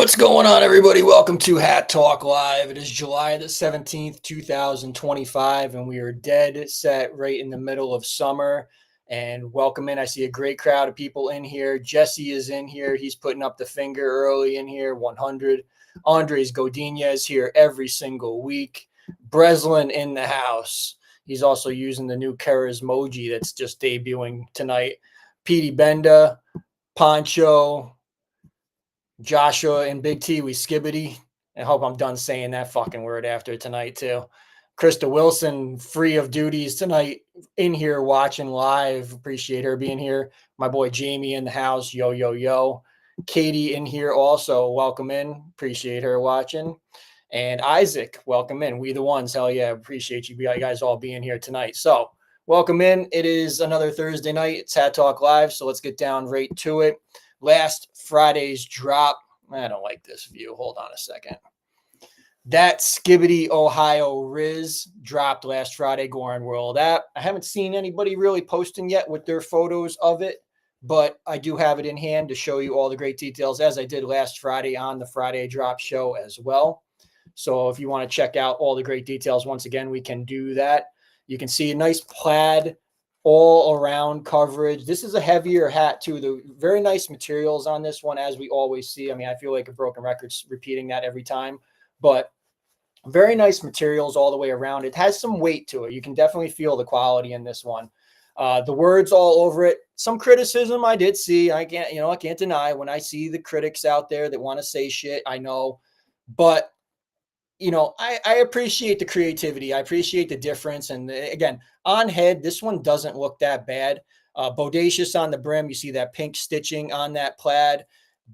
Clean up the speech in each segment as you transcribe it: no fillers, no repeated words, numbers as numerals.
What's going on, everybody? Welcome to Hat Talk Live. It is July the 17th, 2025, and we are dead set right in the middle of summer. And welcome in. I see a great crowd of people in here. Jesse is in here. He's putting up the finger early in here, 100. Andres Godinez is here every single week. Breslin in the house. He's also using the new Charismoji that's just debuting tonight. Petey Benda, Poncho, Joshua and Big T, we Skibidi. I hope I'm done saying that fucking word after tonight, too. Krista Wilson, free of duties tonight, in here watching live. Appreciate her being here. My boy Jamie in the house. Yo, yo, yo. Katie in here also. Welcome in. Appreciate her watching. And Isaac, welcome in. We the ones. Hell yeah. Appreciate you guys all being here tonight. So, welcome in. It is another Thursday night. It's Hat Talk Live. So, let's get down right to it. Last Friday's drop. I don't like this view. Hold on a second. That Skibidi, Ohio Rizz dropped last Friday, Goorin World app. I haven't seen anybody really posting yet with their photos of it, but I do have it in hand to show you all the great details, as I did last Friday on the Friday drop show as well. So if you want to check out all the great details, once again, we can do that. You can see a nice plaid all around coverage. This is a heavier hat too. The very nice materials on this one, as we always see. I mean, I feel like a broken record repeating that every time, but very nice materials all the way around. It has some weight to it. You can definitely feel the quality in this one. The words all over it. Some criticism I did see. I can't deny when I see the critics out there that want to say shit. I know, but I appreciate the creativity. I appreciate the difference. And again, on head, this one doesn't look that bad. Bodacious on the brim. You see that pink stitching on that plaid.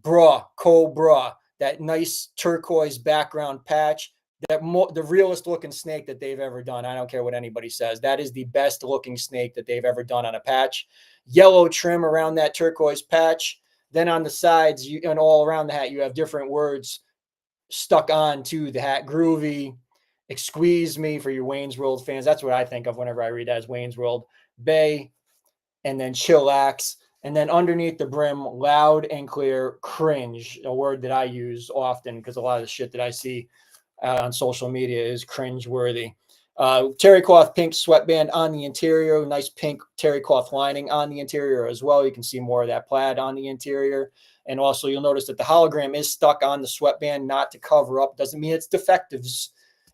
Cobra, that nice turquoise background patch. The realest looking snake that they've ever done. I don't care what anybody says. That is the best looking snake that they've ever done on a patch. Yellow trim around that turquoise patch. Then on the sides and all around the hat, you have different words stuck on to the hat. Groovy, Squeeze Me for your Wayne's World fans. That's what I think of whenever I read that as Wayne's World. Bay, and then chillax. And then underneath the brim, loud and clear, cringe, a word that I use often because a lot of the shit that I see on social media is cringe worthy. Terry cloth pink sweatband on the interior, nice pink terry cloth lining on the interior as well. You can see more of that plaid on the interior. And also you'll notice that the hologram is stuck on the sweatband, not to cover up. Doesn't mean it's defective.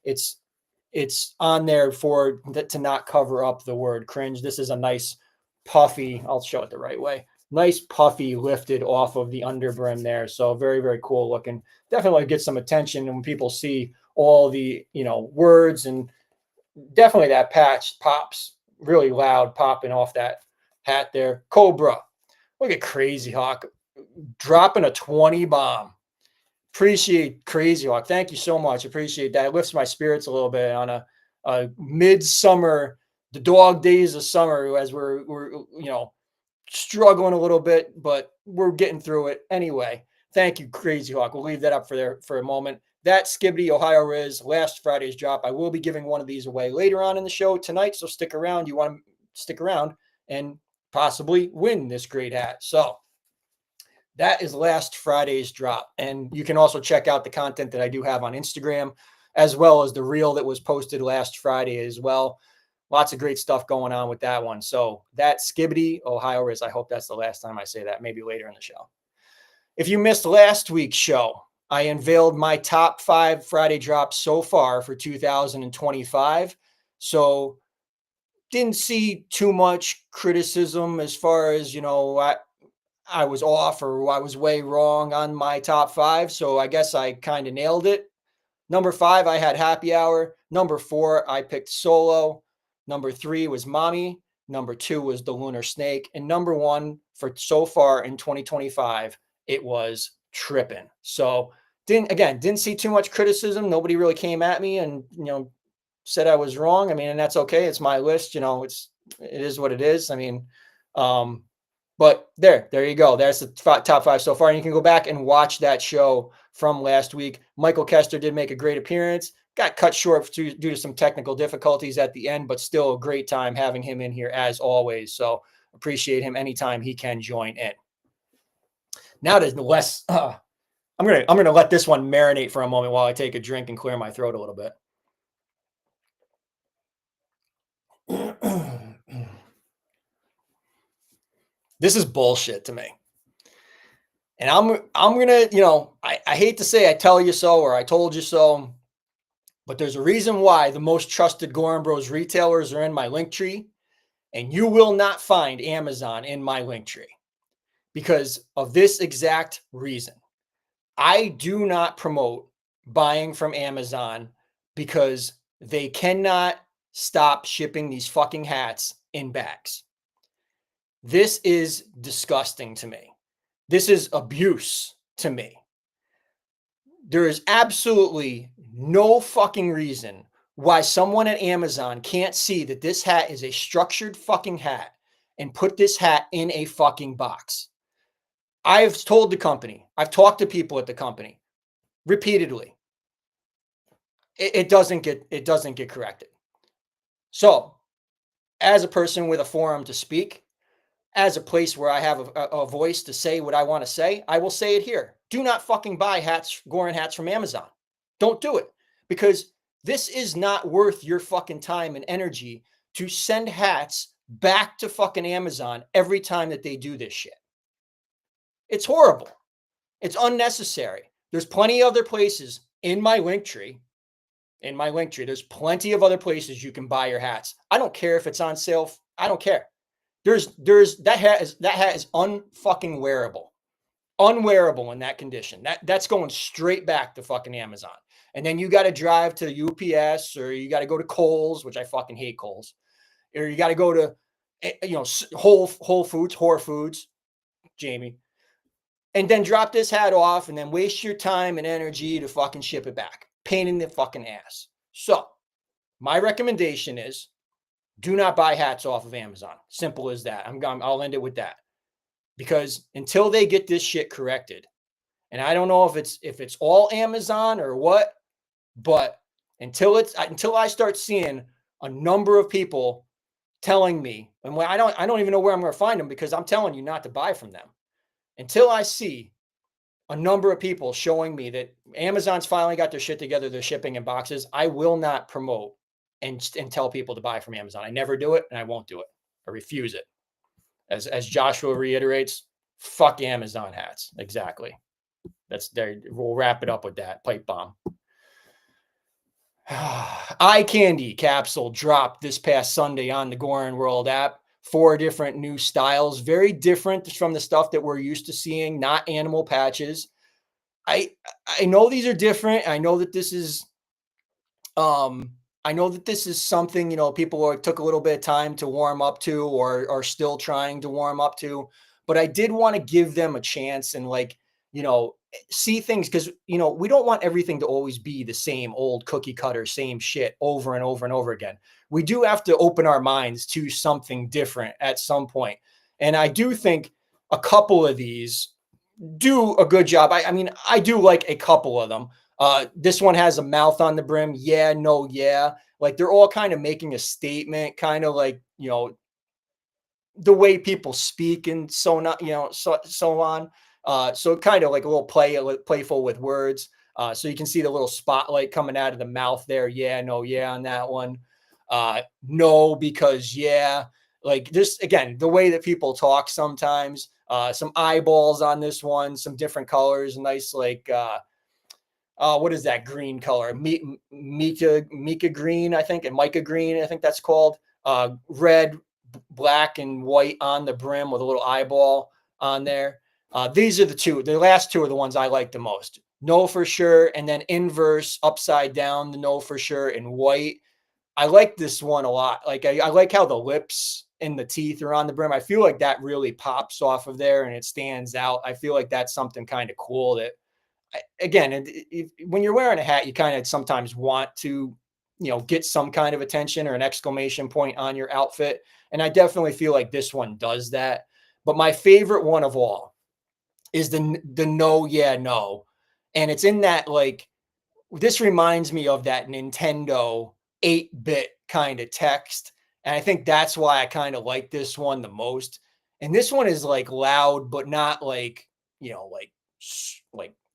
It's on there for that to not cover up the word cringe. This is a nice puffy, I'll show it the right way. Nice puffy lifted off of the underbrim there. So very, very cool looking. Definitely get some attention when people see all the, words, and definitely that patch pops really loud, popping off that hat there. Cobra. Look at Crazy Hawk dropping a 20 bomb. Appreciate Crazy Hawk. Thank you so much. Appreciate that. It lifts my spirits a little bit on a midsummer, the dog days of summer, as we're struggling a little bit, but we're getting through it anyway. Thank you, Crazy Hawk. We'll leave that up for a moment. That Skibidi Ohio Rizz, last Friday's drop. I will be giving one of these away later on in the show tonight, so stick around. You want to stick around and possibly win this great hat. So that is last Friday's drop. And you can also check out the content that I do have on Instagram, as well as the reel that was posted last Friday as well. Lots of great stuff going on with that one. So that Skibidi Ohio Rizz, I hope that's the last time I say that, maybe later in the show. If you missed last week's show, I unveiled my top 5 Friday drops so far for 2025. So didn't see too much criticism as far as, I was off or I was way wrong on my top 5. So I guess I kind of nailed it. Number 5, I had Happy Hour. Number 4, I picked Solo. Number 3 was Mommy. Number 2 was the Lunar Snake. And number 1 for so far in 2025, it was Trippin'. So didn't see too much criticism. Nobody really came at me and, said I was wrong. I mean, and that's okay. It's my list. It is what it is. I mean, but there you go. That's the top 5 so far. And you can go back and watch that show from last week. Michael Kester did make a great appearance. Got cut short due to some technical difficulties at the end, but still a great time having him in here as always. So appreciate him anytime he can join in. Now to I'm gonna let this one marinate for a moment while I take a drink and clear my throat a little bit. This is bullshit to me. And I'm gonna, I hate to say I tell you so or I told you so, but there's a reason why the most trusted Gorin Bros retailers are in my link tree, and you will not find Amazon in my link tree because of this exact reason. I do not promote buying from Amazon because they cannot stop shipping these fucking hats in bags. This is disgusting to me. This is abuse to me. There is absolutely no fucking reason why someone at Amazon can't see that this hat is a structured fucking hat and put this hat in a fucking box. I've told the company, I've talked to people at the company repeatedly. It doesn't get corrected. So, as a person with a forum to speak, as a place where I have a voice to say what I want to say, I will say it here. Do not fucking buy hats, Gorin hats from Amazon. Don't do it because this is not worth your fucking time and energy to send hats back to fucking Amazon every time that they do this shit. It's horrible. It's unnecessary. There's plenty of other places in my link tree. In my link tree, there's plenty of other places you can buy your hats. I don't care if it's on sale. I don't care. There's that hat is unfucking wearable. Unwearable in that condition. That's going straight back to fucking Amazon. And then you got to drive to UPS or you got to go to Kohl's, which I fucking hate Kohl's. Or you got to go to Whole Foods, Jamie. And then drop this hat off and then waste your time and energy to fucking ship it back. Pain in the fucking ass. So, my recommendation is do not buy hats off of Amazon. Simple as that. I'll end it with that. Because until they get this shit corrected, and I don't know if it's all Amazon or what, but until I start seeing a number of people telling me, and I don't even know where I'm going to find them because I'm telling you not to buy from them. Until I see a number of people showing me that Amazon's finally got their shit together, they're shipping in boxes, I will not promote and tell people to buy from Amazon. I never do it and I won't do it. I refuse it. As Joshua reiterates, fuck Amazon hats. Exactly. That's there. We'll wrap it up with that pipe bomb. Eye candy capsule dropped this past Sunday on the Gorin World app. 4 different new styles, very different from the stuff that we're used to seeing, not animal patches. I know these are different. I know that this is something, people took a little bit of time to warm up to or are still trying to warm up to, but I did want to give them a chance and see things because, we don't want everything to always be the same old cookie cutter, same shit over and over and over again. We do have to open our minds to something different at some point. And I do think a couple of these do a good job. I mean, I do like a couple of them. This one has a mouth on the brim. Yeah, no, yeah. Like they're all kind of making a statement, kind of like, the way people speak and so not, so on. So kind of like a little playful with words. So you can see the little spotlight coming out of the mouth there. Yeah, no, yeah, on that one. No, because yeah, like this again, the way that people talk sometimes. Some eyeballs on this one, some different colors, nice what is that green color? Mika green, I think, and mica green, I think that's called. Red, black, and white on the brim with a little eyeball on there. These are the last 2 are the ones I like the most. No for sure, and then inverse, upside down, the no for sure in white. I like this one a lot. Like I like how the lips and the teeth are on the brim. I feel like that really pops off of there and it stands out. I feel like that's something kind of cool that again, when you're wearing a hat, you kind of sometimes want to, get some kind of attention or an exclamation point on your outfit. And I definitely feel like this one does that. But my favorite one of all is the no, yeah, no. And it's in that, this reminds me of that Nintendo 8-bit kind of text. And I think that's why I kind of like this one the most. And this one is like loud, but not like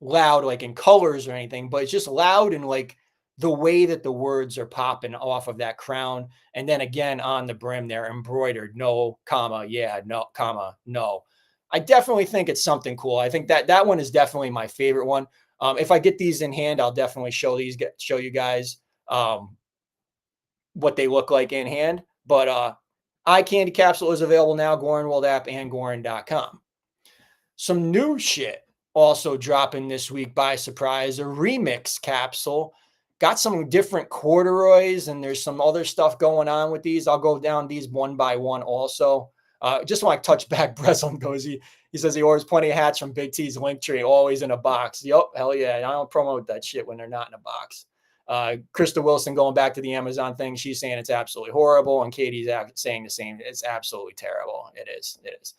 loud like in colors or anything, but it's just loud in like the way that the words are popping off of that crown. And then again on the brim, they're embroidered, no, comma, yeah, no, comma, no. I definitely think it's something cool. I think that one is definitely my favorite one. If I get these in hand, I'll definitely show you guys what they look like in hand. But eye candy capsule is available now, Goorin World app and Goorin.com. Some new shit also dropping this week by surprise, a remix capsule. Got some different corduroys, and there's some other stuff going on with these. I'll go down these one by one also. Just want to touch back. Breslin goes, he says he orders plenty of hats from Big T's Linktree, always in a box. Yep, hell yeah. I don't promote that shit when they're not in a box. Krista Wilson going back to the Amazon thing. She's saying it's absolutely horrible. And Katie's saying the same. It's absolutely terrible. It is. It is.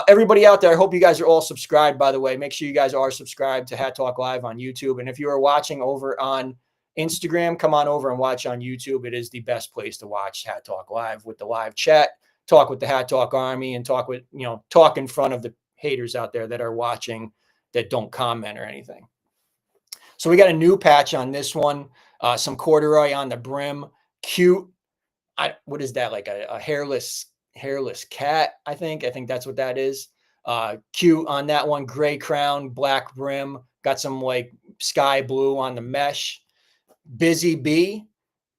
Everybody out there, I hope you guys are all subscribed, by the way. Make sure you guys are subscribed to Hat Talk Live on YouTube. And if you are watching over on Instagram, come on over and watch on YouTube. It is the best place to watch Hat Talk Live with the live chat, talk with the Hat Talk Army, and talk in front of the haters out there that are watching that don't comment or anything. So we got a new patch on this one, some corduroy on the brim, cute. What is that, like a hairless cat? I think that's what that is. Cute on that one, gray crown, black brim, got some like sky blue on the mesh. Busy Bee,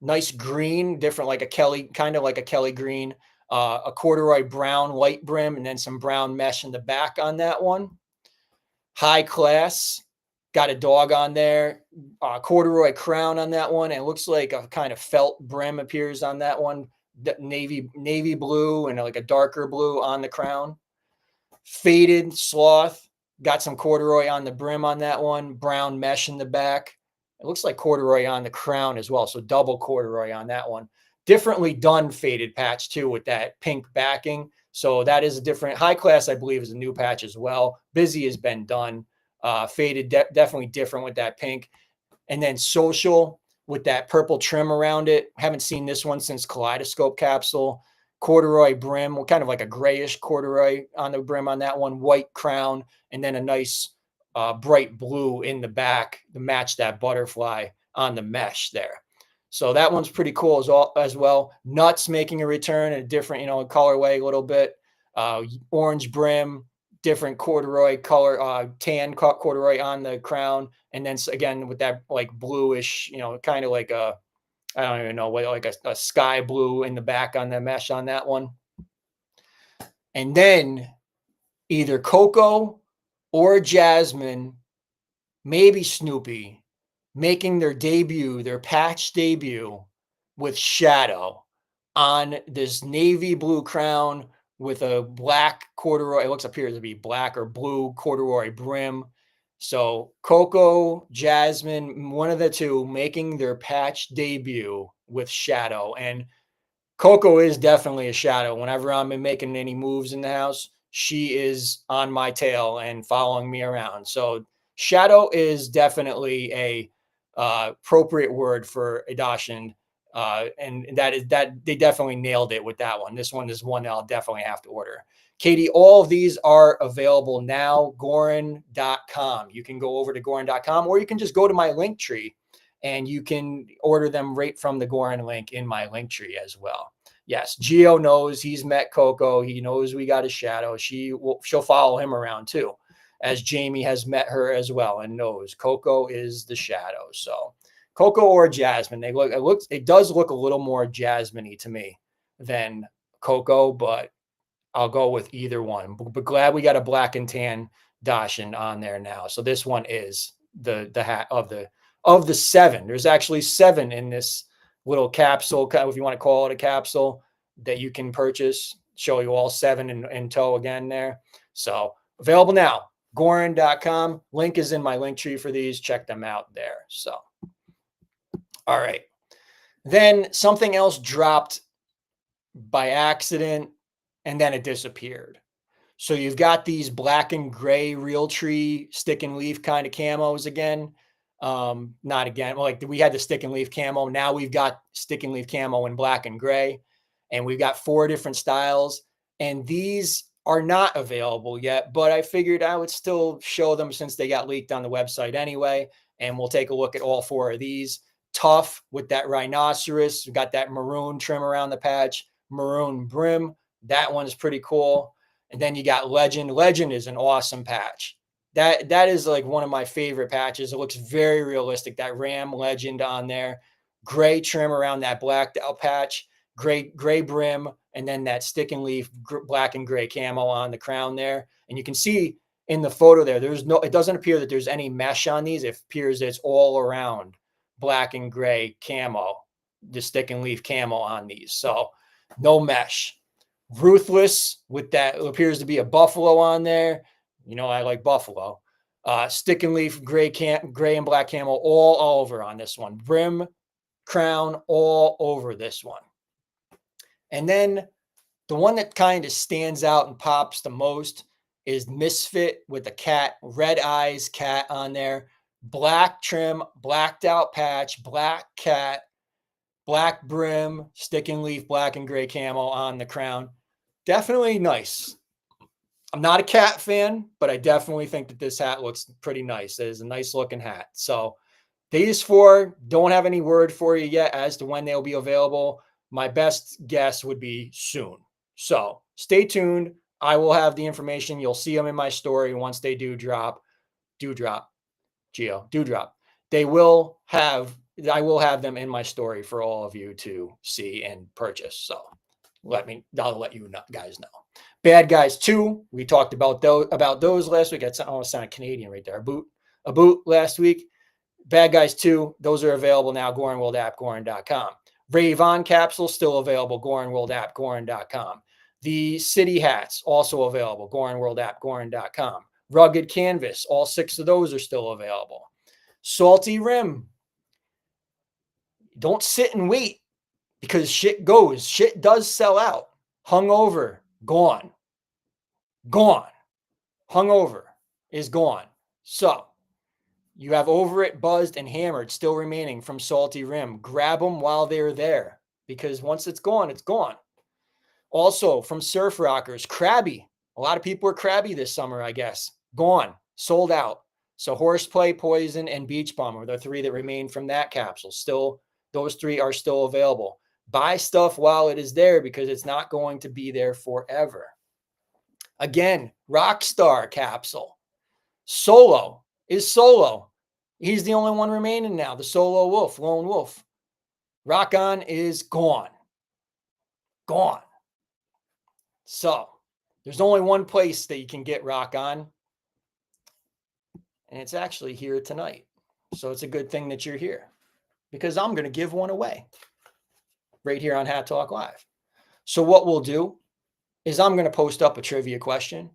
nice green, different, like a Kelly, kind of like a Kelly green, a corduroy brown light brim, and then some brown mesh in the back on that one. High Class, got a dog on there, corduroy crown on that one. And it looks like a kind of felt brim appears on that one, navy blue and like a darker blue on the crown. Faded Sloth, got some corduroy on the brim on that one, brown mesh in the back. It looks like corduroy on the crown as well, so double corduroy on that one. Differently done faded patch too with that pink backing. So that is a different. High Class, I believe, is a new patch as well. Busy has been done. Faded, definitely different with that pink. And then Social with that purple trim around it. Haven't seen this one since Kaleidoscope capsule. Corduroy brim, kind of like a grayish corduroy on the brim on that one. White crown, and then a nice bright blue in the back to match that butterfly on the mesh there. So that one's pretty cool as well. Nuts making a return in a different, colorway a little bit. Orange brim, different corduroy color, tan corduroy on the crown. And then again, with that like bluish, kind of like I don't even know, like a sky blue in the back on the mesh on that one. And then either Coco or Jasmine, maybe Snoopy, making their patch debut with Shadow on this navy blue crown with a black corduroy. It appears to be black or blue corduroy brim. So Coco, Jasmine, one of the two making their patch debut with Shadow. And Coco is definitely a shadow. Whenever I'm making any moves in the house, she is on my tail and following me around. So shadow is definitely a appropriate word for Adashin. And that they definitely nailed it with that one. This one is one that I'll definitely have to order. Katie, all of these are available now, Goorin.com. You can go over to Goorin.com, or you can just go to my link tree and you can order them right from the Goorin link in my link tree as well. Yes, Gio knows, he's met Coco. He knows we got a shadow. She'll follow him around too, as Jamie has met her as well and knows Coco is the shadow. So Coco or Jasmine, it does look a little more Jasmine-y to me than Coco, but I'll go with either one. But glad we got a black and tan Dashin on there now. So this one is the hat of the 7. There's actually 7 in this little capsule, if you want to call it a capsule, that you can purchase. Show you all 7 in tow again there. So available now, Goorin.com. Link is in my link tree for these. Check them out there. So, all right. Then something else dropped by accident, and then it disappeared. So you've got these black and gray Realtree stick and leaf kind of camos again. Not again. Like we had the stick and leaf camo. Now we've got stick and leaf camo in black and gray, and we've got 4 different styles. And these are not available yet, but I figured I would still show them since they got leaked on the website anyway. And we'll take a look at all 4 of these. Tough with that rhinoceros. We got that maroon trim around the patch, maroon brim. That one's pretty cool. And then you got Legend. Legend is an awesome patch. That is like one of my favorite patches. It looks very realistic. That Ram Legend on there. Gray trim around that blacked out patch. Gray brim, and then that stick and leaf black and gray camo on the crown there. And you can see in the photo there, it doesn't appear that there's any mesh on these. It appears that it's all around black and gray camo, the stick and leaf camo on these. So no mesh. Ruthless with that, it appears to be a buffalo on there. You know, I like buffalo. Stick and leaf gray and black camo all over on this one. Brim, crown, all over this one. And then the one that kind of stands out and pops the most is Misfit with the cat, red eyes cat on there, black trim, blacked out patch, black cat, black brim, stick and leaf, black and gray camo on the crown. Definitely nice. I'm not a cat fan, but I definitely think that this hat looks pretty nice. It is a nice looking hat. So these 4 don't have any word for you yet as to when they'll be available. My best guess would be soon. So stay tuned. I will have the information. You'll see them in my story once they do drop. Do drop. I will have them in my story for all of you to see and purchase. So I'll let you guys know. Bad Guys 2. We talked about those last week. I almost sounded Canadian right there. A boot last week. Bad Guys 2. Those are available now. Goorin World app, Goorin.com. Rave On capsule still available. Goorin World app, Goorin.com. The City hats also available. Goorin World app, Goorin.com. Rugged Canvas. All 6 of those are still available. Salty Rim. Don't sit and wait because shit goes. Shit does sell out. Hungover. Gone. Hungover is gone. So you have Over It, Buzzed, and Hammered still remaining from Salty Rim. Grab them while they're there because once it's gone, it's gone. Also from Surf Rockers, Krabby. A lot of people were crabby this summer, I guess. Gone. Sold out. So Horseplay, Poison, and Beach Bum are the 3 that remain from that capsule. Still, those 3 are still available. Buy stuff while it is there because it's not going to be there forever. Again, Rockstar capsule. Solo is Solo. He's the only one remaining now, the solo wolf, lone wolf. Rock On is gone. So there's only one place that you can get Rock On, and it's actually here tonight. So it's a good thing that you're here because I'm going to give one away right here on Hat Talk Live. So what we'll do is I'm going to post up a trivia question,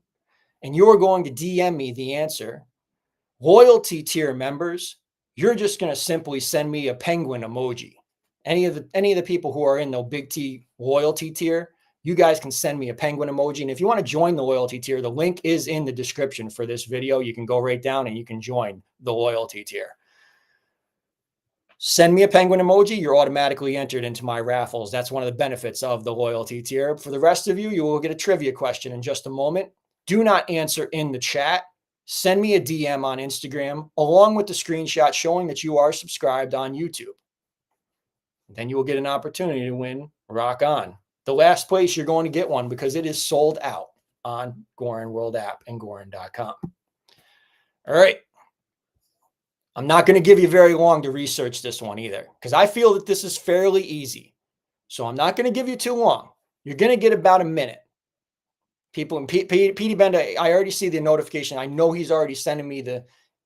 and you're going to DM me the answer. Loyalty tier members, you're just going to simply send me a penguin emoji. Any of the people who are in the Big T loyalty tier, you guys can send me a penguin emoji. And if you want to join the loyalty tier, the link is in the description for this video. You can go right down and you can join the loyalty tier. Send me a penguin emoji. You're automatically entered into my raffles. That's one of the benefits of the loyalty tier. For the rest of you, you will get a trivia question in just a moment. Do not answer in the chat. Send me a DM on Instagram along with the screenshot showing that you are subscribed on YouTube. Then you will get an opportunity to win Rock On. The last place you're going to get one because it is sold out on Goorin World app and Goorin.com. All right. I'm not going to give you very long to research this one either because I feel that this is fairly easy. So I'm not going to give you too long. You're going to get about a minute. People and Petey Benda, I already see the notification. I know he's already sending me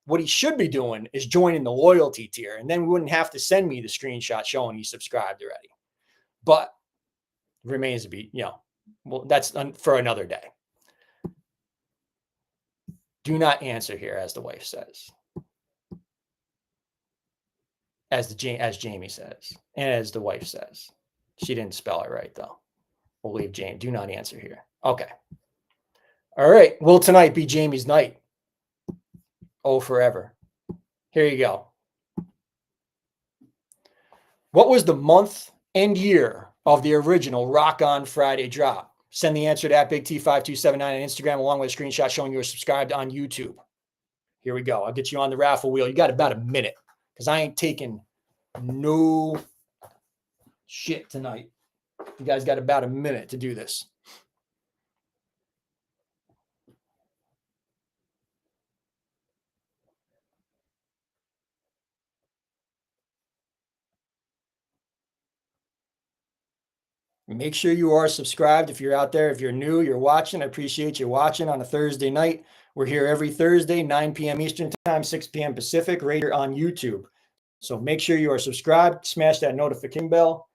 what he should be doing is joining the loyalty tier. And then we wouldn't have to send me the screenshot showing he subscribed already. But it remains to be, well, that's for another day. Do not answer here, as the wife says. As Jamie says. And as the wife says. She didn't spell it right, though. We'll leave Jamie. Do not answer here. Okay. All right. Will tonight be Jamie's night? Oh, forever. Here you go. What was the month and year of the original Rock On Friday drop? Send the answer to @BigT5279 on Instagram along with a screenshot showing you are subscribed on YouTube. Here we go. I'll get you on the raffle wheel. You got about a minute because I ain't taking no shit tonight. You guys got about a minute to do this. Make sure you are subscribed if you're out there. If you're new, you're watching. I appreciate you watching on a Thursday night. We're here every Thursday, 9 p.m. Eastern Time, 6 p.m. Pacific, right here on YouTube. So make sure you are subscribed. Smash that notification bell.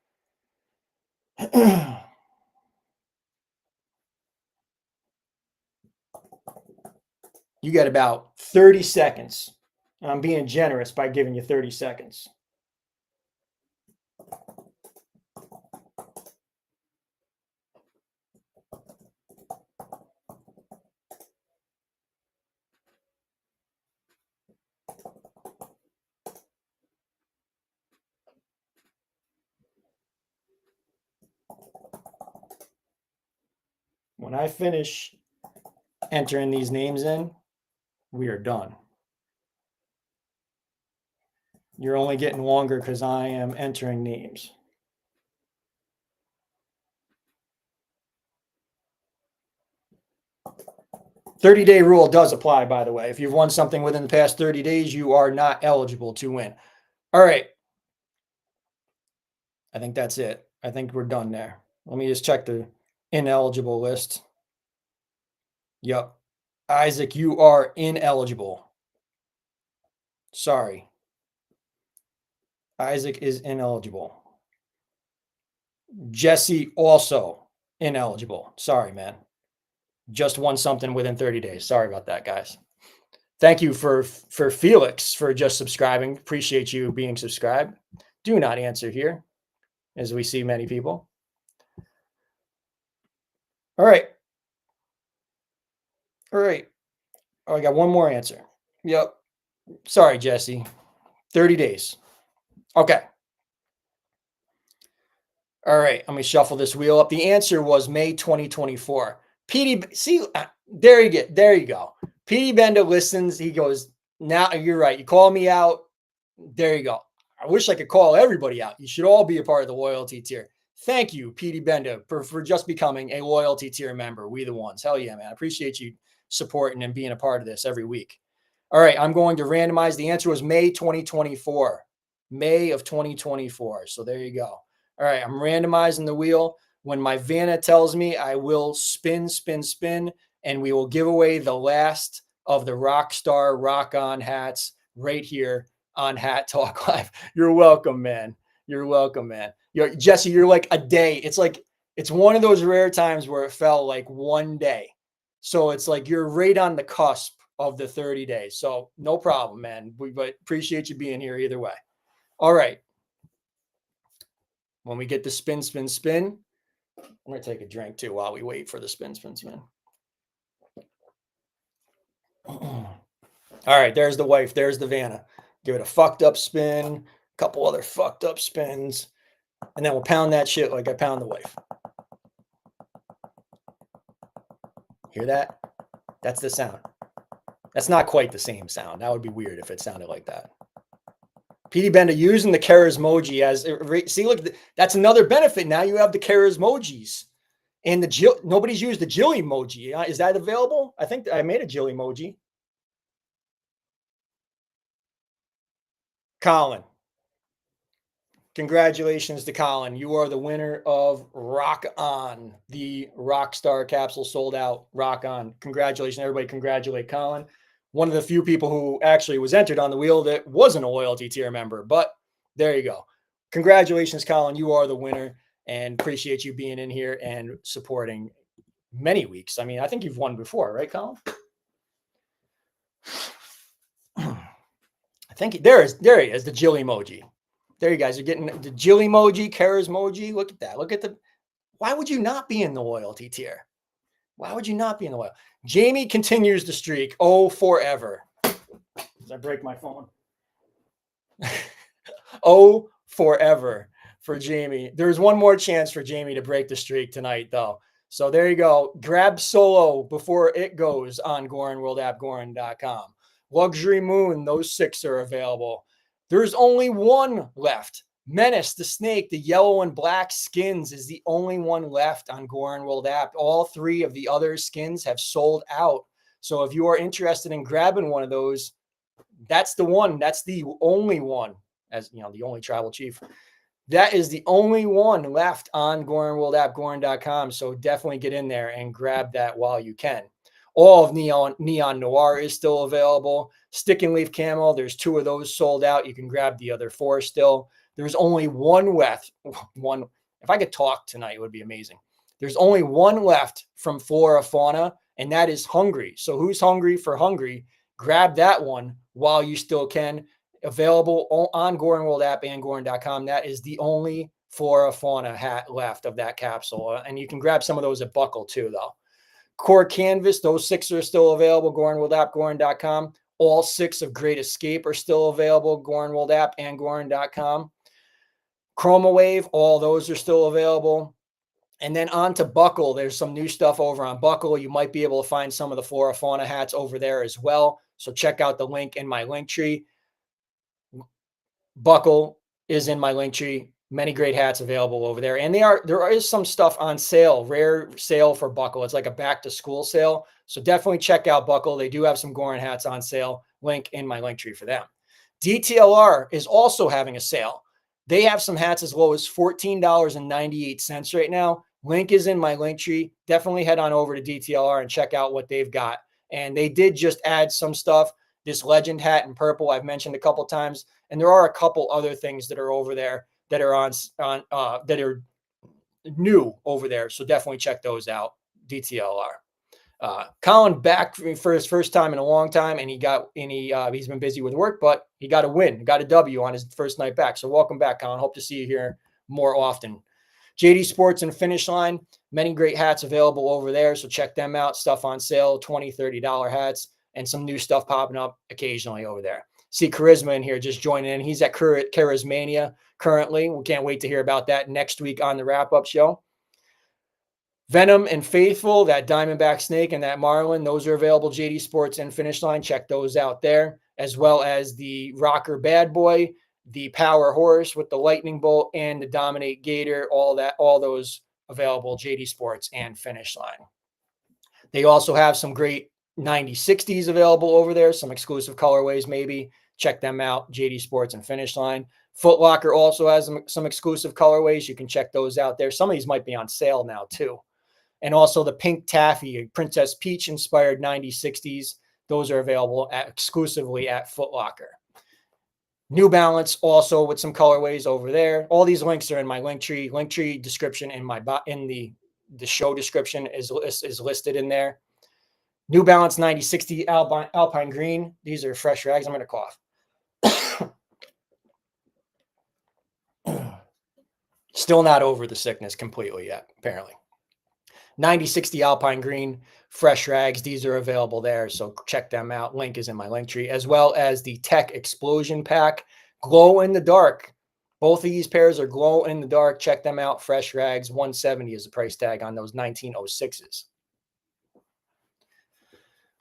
You got about 30 seconds. I'm being generous by giving you 30 seconds. When I finish entering these names in, we are done. You're only getting longer because I am entering names. The 30-day rule does apply, by the way. If you've won something within the past 30 days, you are not eligible to win. All right. I think that's it. I think we're done there. Let me just check the ineligible list. Yep. Isaac, you are ineligible. Sorry. Isaac is ineligible. Jesse also ineligible. Sorry, man. Just won something within 30 days. Sorry about that, guys. Thank you for Felix for just subscribing. Appreciate you being subscribed. Do not answer here, as we see many people. All right. All right. Oh, I got one more answer. Yep. Sorry, Jesse. 30 days. Okay. All right. Let me shuffle this wheel up. The answer was May 2024. PD, see, there you go. PD Benda listens. He goes, now you're right. You call me out. There you go. I wish I could call everybody out. You should all be a part of the loyalty tier. Thank you, PD Benda, for just becoming a loyalty tier member. We the ones. Hell yeah, man. I appreciate you supporting and being a part of this every week. All right. I'm going to randomize. The answer was May 2024. May of 2024. So there you go. All right. I'm randomizing the wheel. When my Vanna tells me, I will spin, and we will give away the last of the Rockstar Rock On hats right here on Hat Talk Live. You're welcome, man. You're welcome, man. Jesse, you're like a day. It's one of those rare times where it fell like one day. So it's like you're right on the cusp of the 30 days. So no problem, man. But appreciate you being here either way. All right. When we get the spin, I'm going to take a drink too while we wait for the spin. All right, there's the wife. There's the Vanna. Give it a fucked up spin, a couple other fucked up spins, and then we'll pound that shit like I pound the wife. Hear that? That's the sound. That's not quite the same sound. That would be weird if it sounded like that. PD Benda using the Charismoji as see, look, that's another benefit. Now you have the Charismojis. And nobody's used the Jill emoji. Is that available? I think I made a Jill emoji. Colin. Congratulations to Colin. You are the winner of Rock On. The Rockstar capsule sold out. Rock On. Congratulations. Everybody congratulate Colin. One of the few people who actually was entered on the wheel that wasn't a loyalty tier member. But there you go. Congratulations, Colin. You are the winner. And appreciate you being in here and supporting many weeks. I mean, I think you've won before, right, Colin? I think there he is, the Jill emoji. There you guys are getting the Jill emoji, Charismoji. Look at that. Look at why would you not be in the loyalty tier? Why would you not be in the loyalty? Jamie continues the streak. Oh, forever. Did I break my phone? Oh, forever. For Jamie. There's one more chance for Jamie to break the streak tonight, though. So there you go. Grab Solo before it goes on Goorin World app, Goorin.com. Luxury Moon, those 6 are available. There's only one left. Menace, the snake, the yellow and black skins is the only one left on Goorin World app. All 3 of the other skins have sold out. So if you are interested in grabbing one of those, that's the one. That's the only one, as you know, the only tribal chief. That is the only one left on Goorin World app, Goorin.com. So definitely get in there and grab that while you can. All of Neon Noir is still available. Stick and Leaf Camo, there's 2 of those sold out. You can grab the other 4 still. There's only one left. One. If I could talk tonight, it would be amazing. There's only one left from Flora Fauna, and that is Hungry. So who's hungry for Hungry? Grab that one while you still can. Available on Goorin World app and Goorin.com. That is the only Flora Fauna hat left of that capsule. And you can grab some of those at Buckle too, though. Core Canvas, those 6 are still available. Goorin World app, Goorin.com. All 6 of Great Escape are still available. Goorin World app and Goorin.com. Chroma Wave, all those are still available. And then on to Buckle. There's some new stuff over on Buckle. You might be able to find some of the Flora Fauna hats over there as well. So check out the link in my link tree. Buckle is in my link tree. Many great hats available over there. And there is some stuff on sale, rare sale for Buckle. It's like a back to school sale. So definitely check out Buckle. They do have some Goorin hats on sale. Link in my link tree for them. DTLR is also having a sale. They have some hats as low as $14.98 right now. Link is in my link tree. Definitely head on over to DTLR and check out what they've got. And they did just add some stuff. This legend hat in purple I've mentioned a couple times, and there are a couple other things that are over there that are that are new over there. So definitely check those out. DTLR. Colin back for his first time in a long time, and he's been busy with work, but he got a win, got a W on his first night back. So welcome back, Colin. Hope to see you here more often. JD Sports and Finish Line, many great hats available over there. So check them out. Stuff on sale, $20, $30 hats, and some new stuff popping up occasionally over there. See Charisma in here just joining in. He's at Charismania currently. We can't wait to hear about that next week on the wrap-up show. Venom and Faithful, that Diamondback Snake and that Marlin, those are available. JD Sports and Finish Line. Check those out there, as well as the Rocker Bad Boy, the Power Horse with the Lightning Bolt, and the Dominate Gator. All those available. JD Sports and Finish Line. They also have some great 9060s available over there, some exclusive colorways maybe. Check them out, JD Sports and Finish Line. Foot Locker also has some exclusive colorways. You can check those out there. Some of these might be on sale now too. And also the Pink Taffy, Princess Peach inspired 9060s. Those are available exclusively at Foot Locker. New Balance also with some colorways over there. All these links are in my link tree. Link tree description in the show description is listed in there. New Balance 9060 Alpine Green. These are fresh rags. I'm going to cough. Still not over the sickness completely yet, apparently. 9060 Alpine Green, fresh rags. These are available there, so check them out. Link is in my link tree, as well as the Tech Explosion Pack, Glow in the Dark. Both of these pairs are glow in the dark. Check them out. Fresh rags, $170 is the price tag on those 1906s.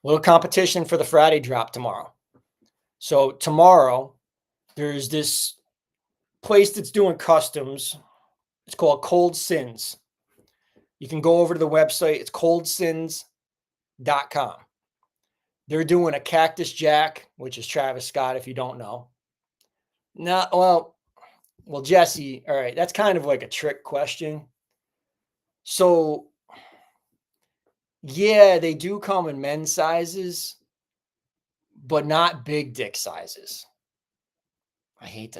Little competition for the Friday drop tomorrow. So tomorrow, there's this place that's doing customs. It's called Cold Sins. You can go over to the website. It's coldsins.com. They're doing a Cactus Jack, which is Travis Scott, if you don't know. Well, Jesse, all right, that's kind of like a trick question. So, yeah, they do come in men's sizes, but not big dick sizes. I hate,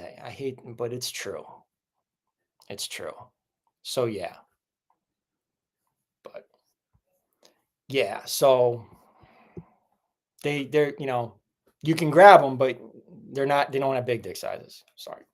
but it's true. It's true. So, yeah. But, yeah, so they're, you can grab them, but they don't have big dick sizes. Sorry.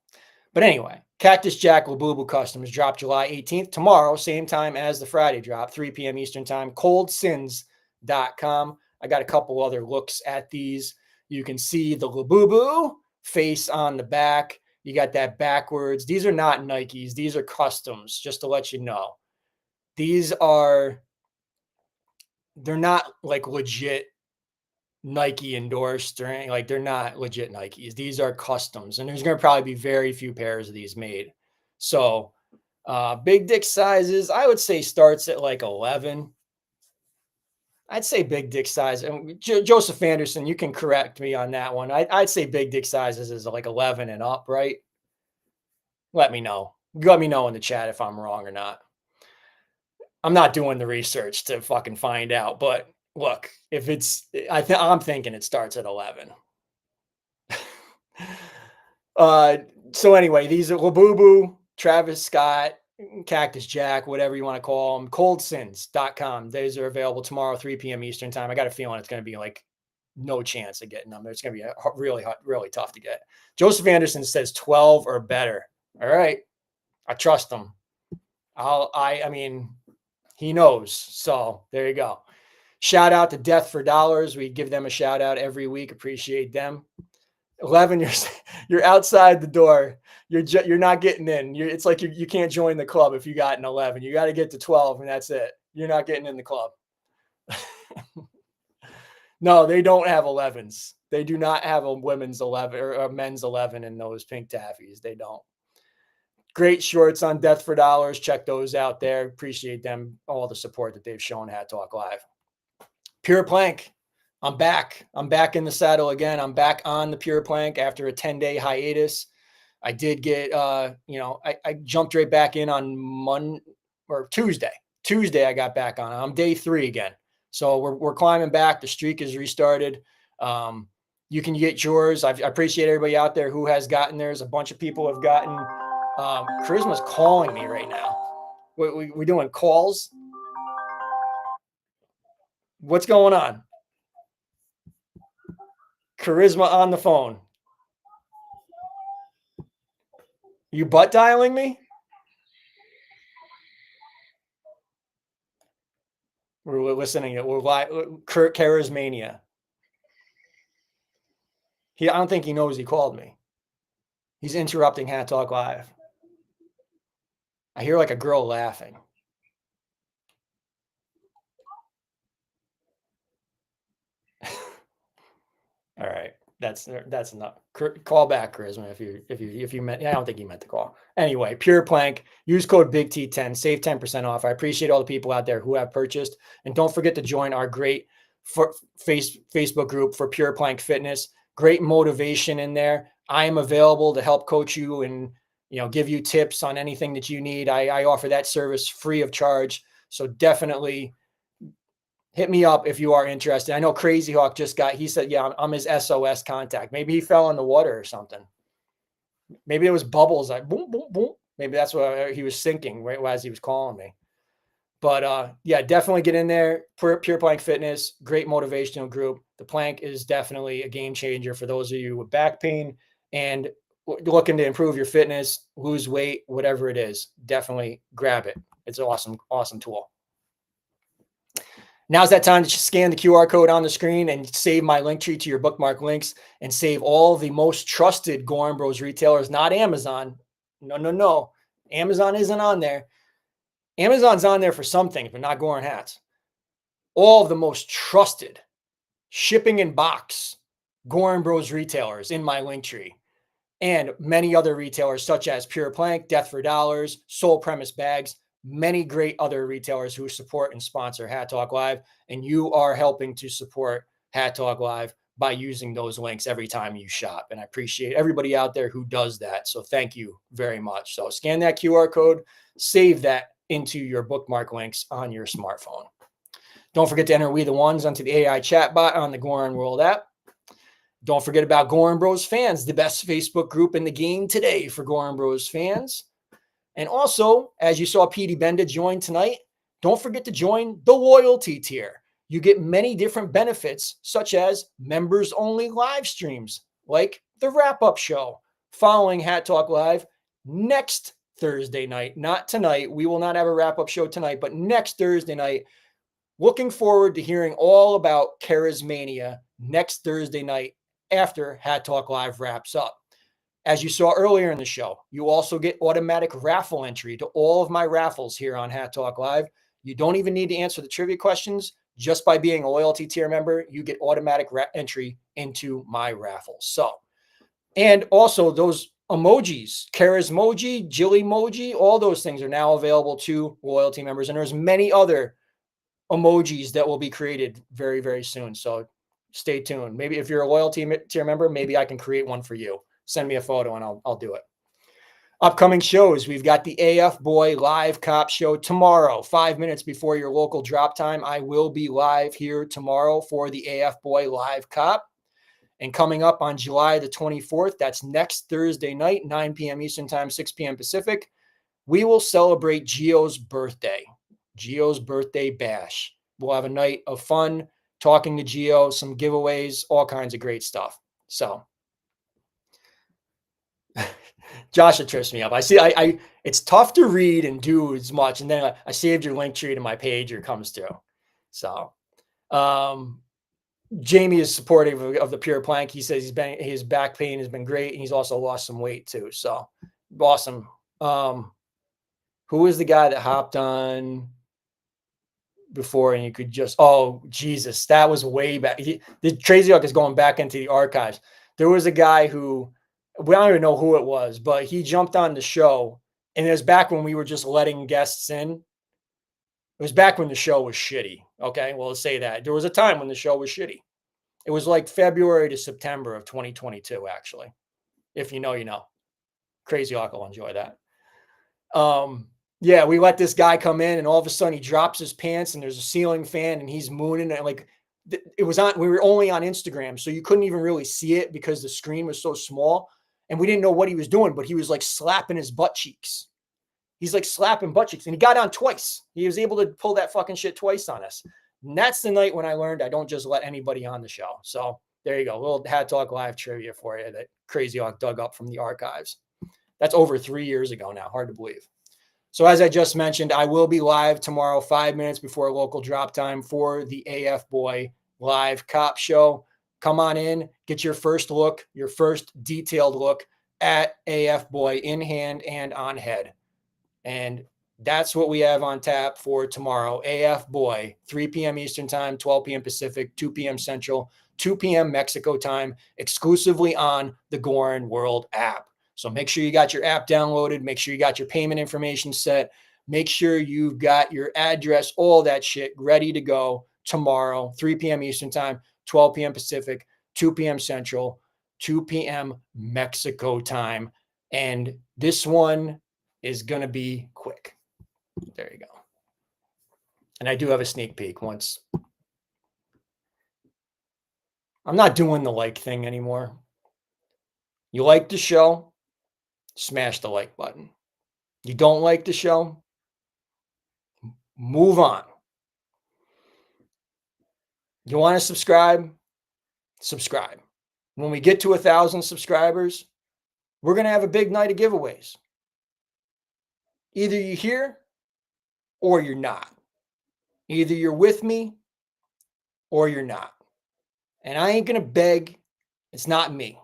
But anyway, Cactus Jack Labubu Customs drop July 18th. Tomorrow, same time as the Friday drop, 3 p.m. Eastern time, coldsins.com. I got a couple other looks at these. You can see the Labubu face on the back. You got that backwards. These are not Nikes. These are customs, just to let you know. These are they're not like legit Nike endorsed or anything. Like they're not legit Nikes. These are customs, and there's going to probably be very few pairs of these made. So big dick sizes, I would say starts at like 11. I'd say big dick size. And Joseph Anderson, you can correct me on that one. I'd say big dick sizes is like 11 and up, right? Let me know. Let me know in the chat if I'm wrong or not. I'm not doing the research to fucking find out, but look, if it's, I'm thinking it starts at 11. So anyway, these are Labubu, Travis Scott, Cactus Jack, whatever you want to call them, coldsins.com. These are available tomorrow, 3 p.m. Eastern time. I got a feeling it's going to be like no chance of getting them. It's going to be really, really tough to get. Joseph Anderson says 12 or better. All right. I trust him. I mean, he knows. So there you go. Shout out to Death for Dollars. We give them a shout out every week. Appreciate them. 11, you're outside the door. You're not getting in. It's like you can't join the club if you got an 11. You got to get to 12, and that's it. You're not getting in the club. No, they don't have 11s. They do not have a women's 11 or a men's 11 in those pink taffies. They don't. Great shorts on Death for Dollars. Check those out there. Appreciate them, all the support that they've shown Hat Talk Live. Pure Plank. I'm back. I'm back in the saddle again. I'm back on the Pure Plank after a 10-day hiatus. I did get, I jumped right back in on Tuesday. Tuesday, I got back on. I'm day 3 again. So we're climbing back. The streak is restarted. You can get yours. I appreciate everybody out there who has gotten theirs. A bunch of people have gotten. Charisma's calling me right now. We doing calls? What's going on? Charisma on the phone. You butt dialing me? We're listening. We're live. Charismania. I don't think he knows he called me. He's interrupting Hat Talk Live. I hear like a girl laughing. All right. That's enough. Call back, Charisma, if you meant. I don't think he meant to call. Anyway, Pure Plank. Use code Big T10. Save 10% off. I appreciate all the people out there who have purchased, and don't forget to join our great Facebook group for Pure Plank Fitness. Great motivation in there. I am available to help coach you and give you tips on anything that you need. I offer that service free of charge. So definitely hit me up if you are interested. I know Crazy Hawk he said, yeah, I'm his SOS contact. Maybe he fell in the water or something. Maybe it was bubbles. Like boom, boom, boom. Maybe that's what he was sinking right as he was calling me. But yeah, definitely get in there. Pure Plank Fitness, great motivational group. The plank is definitely a game changer for those of you with back pain and looking to improve your fitness, lose weight, whatever it is. Definitely grab it. It's an awesome tool. Now's that time to scan the QR code on the screen and save my link tree to your bookmark links and save all the most trusted Goorin Bros retailers, not Amazon. No. Amazon isn't on there. Amazon's on there for some things, but not Goorin hats. All of the most trusted shipping in box Goorin Bros retailers in my link tree, and many other retailers such as Pure Plank, Death for Dollars, Soul Premise Bags, many great other retailers who support and sponsor Hat Talk Live. And you are helping to support Hat Talk Live by using those links every time you shop. And I appreciate everybody out there who does that. So thank you very much. So scan that QR code, save that into your bookmark links on your smartphone. Don't forget to enter We the Ones onto the AI chatbot on the Goorin World app. Don't forget about Goorin Bros Fans, the best Facebook group in the game today for Goorin Bros fans. And also, as you saw Petey Benda join tonight, don't forget to join the loyalty tier. You get many different benefits, such as members-only live streams, like the wrap-up show following Hat Talk Live next Thursday night. Not tonight. We will not have a wrap-up show tonight, but next Thursday night. Looking forward to hearing all about Charismania next Thursday night after Hat Talk Live wraps up. As you saw earlier in the show, you also get automatic raffle entry to all of my raffles here on Hat Talk Live. You don't even need to answer the trivia questions. Just by being a loyalty tier member, you get automatic entry into my raffles. So, and also those emojis, Charismoji, Jilly all those things are now available to loyalty members. And there's many other emojis that will be created very, very soon. So stay tuned. Maybe if you're a loyalty tier member, maybe I can create one for you. Send me a photo and I'll do it. Upcoming shows, we've got the AF Boy live cop show tomorrow, 5 minutes before your local drop time. I will be live here tomorrow for the AF Boy live cop. And coming up on July the 24th, that's next Thursday night, 9 p.m. Eastern Time, 6 p.m. Pacific, we will celebrate Gio's birthday bash. We'll have a night of fun, talking to Gio, some giveaways, all kinds of great stuff. So Josh trips me up. I it's tough to read and do as much. And then I saved your link tree to my page, it comes through. So Jamie is supportive of the Pure Plank. He says his back pain has been great, and he's also lost some weight too. So awesome. Who was the guy that hopped on before and you could just, oh Jesus, that was way back. The Crazy Hawk is going back into the archives. There was a guy who, we don't even know who it was, but he jumped on the show, and it was back when we were just letting guests in. It was back when the show was shitty. Okay, well, let's say that. There was a time when the show was shitty. It was like February to September of 2022, actually. If you know, you know. Crazy Hawk will enjoy that. Yeah, we let this guy come in, and all of a sudden he drops his pants, and there's a ceiling fan, and he's mooning, and like it was on. We were only on Instagram, so you couldn't even really see it because the screen was so small, and we didn't know what he was doing, but he was like slapping his butt cheeks. He's like slapping butt cheeks, and he got on twice. He was able to pull that fucking shit twice on us. And that's the night when I learned I don't just let anybody on the show. So there you go, a little Hat Talk Live trivia for you that Crazy Hawk dug up from the archives. That's over 3 years ago now. Hard to believe. So as I just mentioned, I will be live tomorrow, 5 minutes before local drop time for the AF Boy live cop show. Come on in, get your first look, your first detailed look at AF Boy in hand and on head. And that's what we have on tap for tomorrow. AF Boy, 3 p.m. Eastern Time, 12 p.m. Pacific, 2 p.m. Central, 2 p.m. Mexico time, exclusively on the Goorin World app. So make sure you got your app downloaded. Make sure you got your payment information set. Make sure you've got your address, all that shit ready to go tomorrow, 3 p.m. Eastern Time, 12 p.m. Pacific, 2 p.m. Central, 2 p.m. Mexico time. And this one is going to be quick. There you go. And I do have a sneak peek once. I'm not doing the like thing anymore. You like the show, smash the like button. You don't like the show, move on. You want to subscribe? Subscribe. When we get to 1,000 subscribers, we're going to have a big night of giveaways. Either you're here or you're not. Either you're with me or you're not. And I ain't going to beg. It's not me.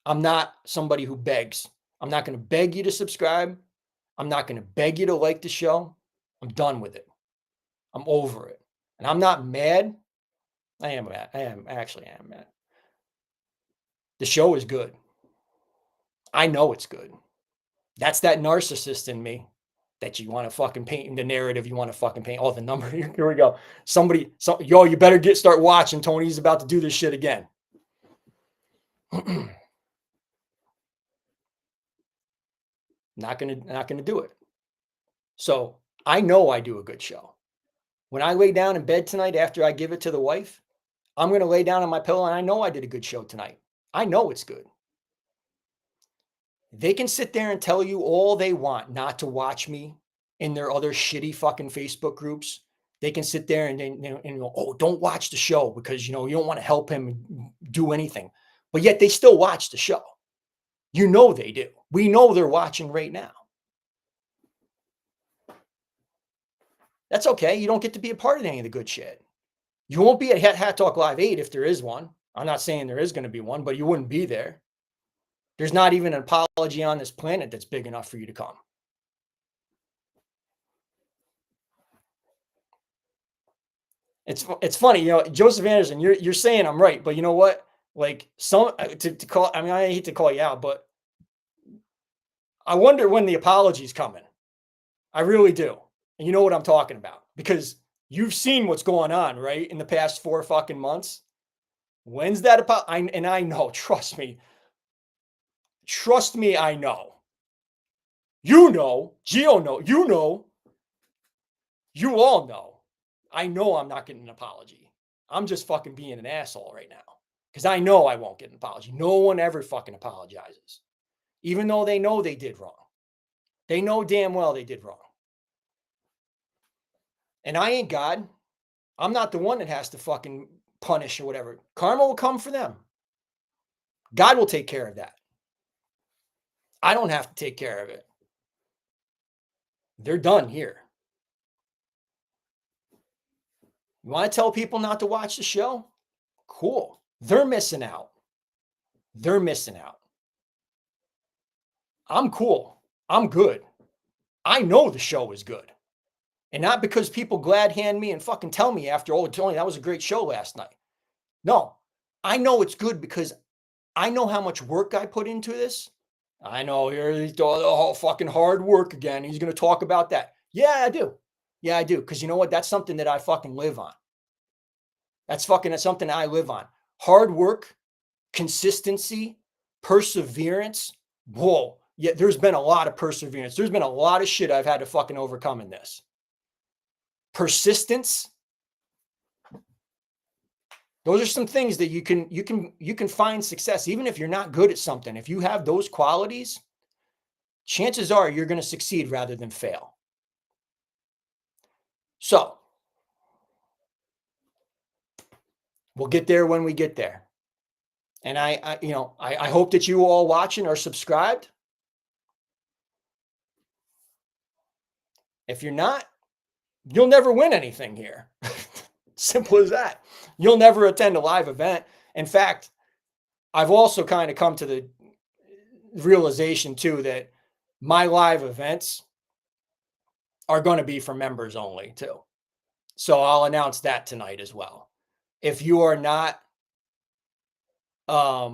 I'm not somebody who begs. I'm not going to beg you to subscribe. I'm not going to beg you to like the show. I'm done with it. I'm over it. And I'm not mad. I am mad. I am mad. The show is good. I know it's good. That's that narcissist in me that you want to fucking paint the narrative. You want to fucking paint all the number. Here we go. Yo, you better start watching. Tony's about to do this shit again. Not gonna do it. So I know I do a good show. When I lay down in bed tonight after I give it to the wife, I'm going to lay down on my pillow and I know I did a good show tonight. I know it's good. They can sit there and tell you all they want not to watch me in their other shitty fucking Facebook groups. They can sit there and oh, don't watch the show because, you don't want to help him do anything. But yet they still watch the show. You know they do. We know they're watching right now. That's okay. You don't get to be a part of any of the good shit. You won't be at Hat Talk Live 8 if there is one. I'm not saying there is going to be one, but you wouldn't be there. There's not even an apology on this planet that's big enough for you to come. It's funny, Joseph Anderson, you're saying I'm right, but you know what? Like to call, I mean, I hate to call you out, but I wonder when the apology's coming. I really do. And you know what I'm talking about because you've seen what's going on, right? In the past 4 fucking months. When's that and I know, trust me. Trust me, I know. You know, Gio know, you all know. I know I'm not getting an apology. I'm just fucking being an asshole right now because I know I won't get an apology. No one ever fucking apologizes, even though they know they did wrong. They know damn well they did wrong. And I ain't God. I'm not the one that has to fucking punish or whatever. Karma will come for them. God will take care of that. I don't have to take care of it. They're done here. You want to tell people not to watch the show? Cool. They're missing out. They're missing out. I'm cool. I'm good. I know the show is good. And not because people glad hand me and fucking tell me after, oh, Tony, that was a great show last night. No, I know it's good because I know how much work I put into this. I know he's doing the whole fucking hard work again. He's going to talk about that. Yeah, I do. Yeah, I do. Because you know what? That's something that I fucking live on. That's something I live on. Hard work, consistency, perseverance. Whoa. Yeah, there's been a lot of perseverance. There's been a lot of shit I've had to fucking overcome in this. Persistence. Those are some things that you can find success. Even if you're not good at something, if you have those qualities, chances are you're going to succeed rather than fail. So we'll get there when we get there. And I hope that you all watching are subscribed. If you're not, you'll never win anything here. Simple as that. You'll never attend a live event. In fact, I've also kind of come to the realization too that my live events are going to be for members only too. So I'll announce that tonight as well. If you are not a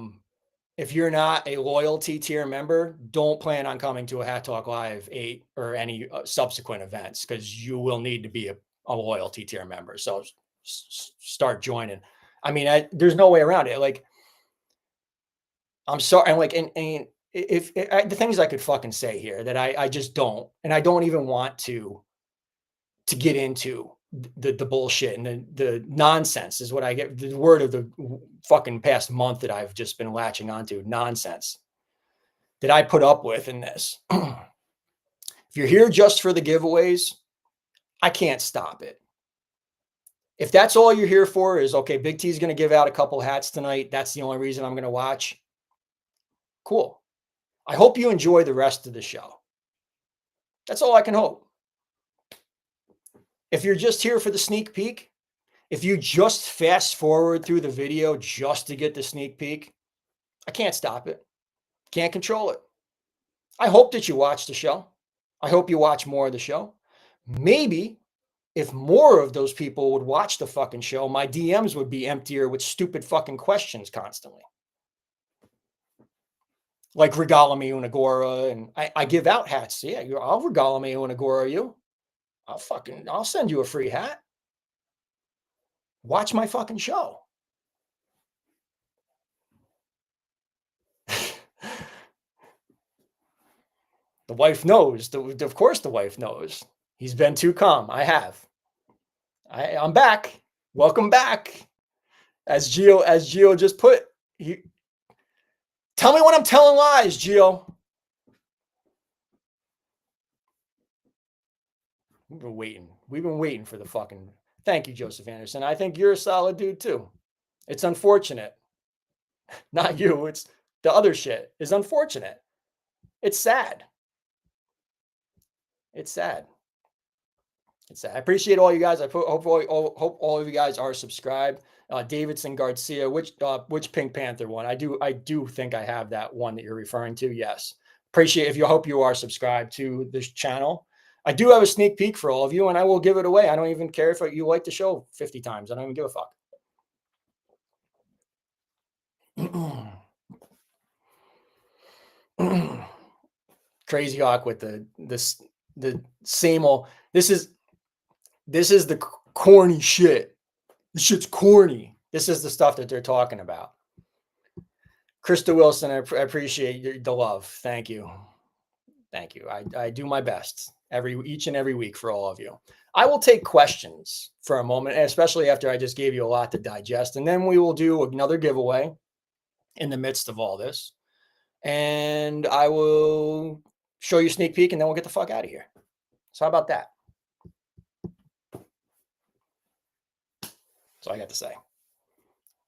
loyalty tier member, don't plan on coming to a Hat Talk Live 8 or any subsequent events because you will need to be a loyalty tier member. So start joining. I mean, there's no way around it. Like, I'm sorry. And like, and if the things I could fucking say here that I just don't, and I don't even want to get into the bullshit and the nonsense is what I get. The word of the fucking past month that I've just been latching onto, nonsense that I put up with in this. If you're here just for the giveaways, I can't stop it. If that's all you're here for is, okay, Big T's going to give out a couple hats tonight. That's the only reason I'm going to watch. Cool. I hope you enjoy the rest of the show. That's all I can hope. If you're just here for the sneak peek, if you just fast forward through the video just to get the sneak peek, I can't stop it. Can't control it. I hope that you watch the show. I hope you watch more of the show. Maybe if more of those people would watch the fucking show, my DMs would be emptier with stupid fucking questions constantly. Like regala me un agora, and I give out hats. Yeah, I'll regala me un agora you. I'll send you a free hat. Watch my fucking show. The wife knows. Of course the wife knows. He's been too calm. I have. I'm back. Welcome back. As Gio just put, tell me when I'm telling lies, Gio. We've been waiting for the fucking. Thank you, Joseph Anderson. I think you're a solid dude too. It's unfortunate. Not you. It's the other shit is unfortunate. It's sad. It's sad. It's sad. I appreciate all you guys. Hope all of you guys are subscribed. Davidson Garcia, which Pink Panther one? I do think I have that one that you're referring to. Yes. Appreciate if you hope you are subscribed to this channel. I do have a sneak peek for all of you, and I will give it away. I don't even care if you like the show 50 times. I don't even give a fuck. Crazy Hawk with the same old. This is the corny shit. This shit's corny. This is the stuff that they're talking about. Krista Wilson, I appreciate the love. Thank you. Thank you. I do my best each and every week for all of you. I will take questions for a moment, especially after I just gave you a lot to digest. And then we will do another giveaway in the midst of all this. And I will show you a sneak peek, and then we'll get the fuck out of here. So how about that? That's all I got to say.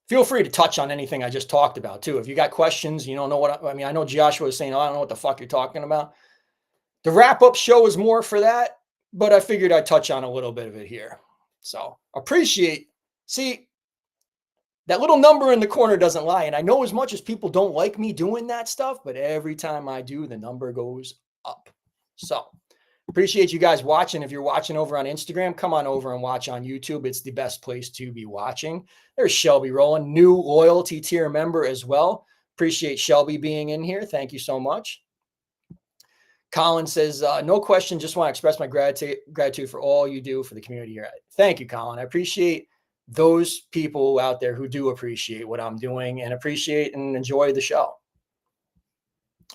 Feel free to touch on anything I just talked about too. If you got questions, you don't know what I mean. I know Joshua was saying, "Oh, I don't know what the fuck you're talking about." The wrap-up show is more for that, but I figured I'd touch on a little bit of it here. So see, that little number in the corner doesn't lie. And I know as much as people don't like me doing that stuff, but every time I do, the number goes up. So appreciate you guys watching. If you're watching over on Instagram, come on over and watch on YouTube. It's the best place to be watching. There's Shelby Rowland, new loyalty tier member as well. Appreciate Shelby being in here. Thank you so much. Colin says, no question, just want to express my gratitude for all you do for the community here. Thank you, Colin. I appreciate those people out there who do appreciate what I'm doing and appreciate and enjoy the show.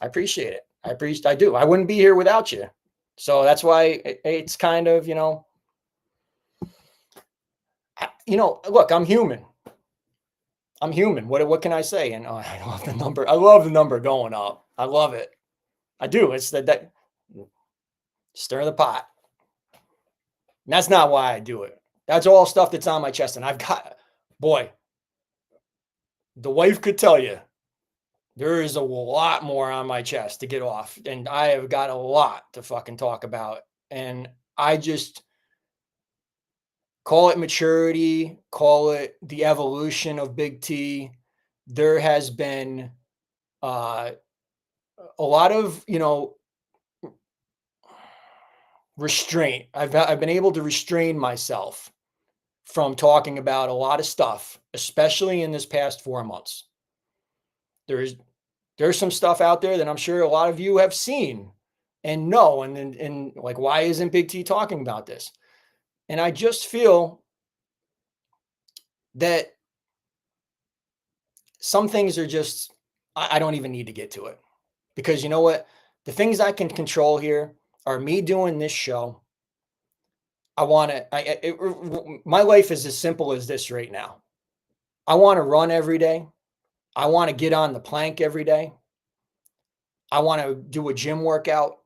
I appreciate it. I do. I wouldn't be here without you. So that's why it's kind of, look, I'm human. I'm human. What can I say? And I love the number. I love the number going up. I love it. I do. It's that stir the pot. And that's not why I do it. That's all stuff that's on my chest. And I've got, boy, the wife could tell you there is a lot more on my chest to get off. And I have got a lot to fucking talk about. And I just call it maturity, call it the evolution of Big T. There has been a lot of, restraint. I've been able to restrain myself from talking about a lot of stuff, especially in this past 4 months. There's some stuff out there that I'm sure a lot of you have seen and know, and like, why isn't Big T talking about this? And I just feel that some things are just, I don't even need to get to it, because you know what? The things I can control here are me doing this show. My life is as simple as this right now. I want to run every day. I want to get on the plank every day. I want to do a gym workout.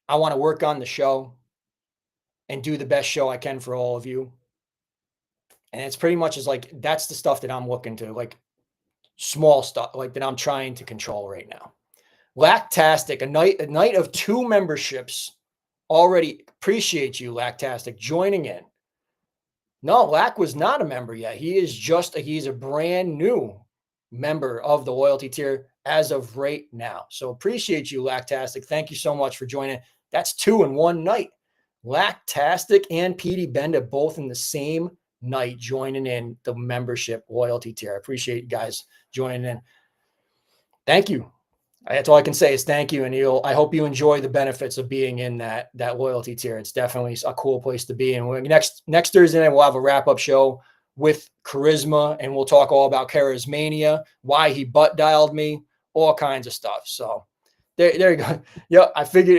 I want to work on the show and do the best show I can for all of you. And it's pretty much that's the stuff that I'm looking to, like small stuff, like that I'm trying to control right now. Lactastic, a night of 2 memberships already. Appreciate you, Lactastic, joining in. No, Lac was not a member yet. He is he's a brand new member of the loyalty tier as of right now. So appreciate you, Lactastic. Thank you so much for joining. That's 2 in one night. Lactastic and Petey Benda both in the same night joining in the membership loyalty tier. I appreciate you guys joining in. Thank you. That's all I can say is thank you. And I hope you enjoy the benefits of being in that loyalty tier. It's definitely a cool place to be. And next Thursday night, we'll have a wrap-up show with Charisma, and we'll talk all about Charismania, why he butt dialed me, all kinds of stuff. So there you go. Yeah, he figured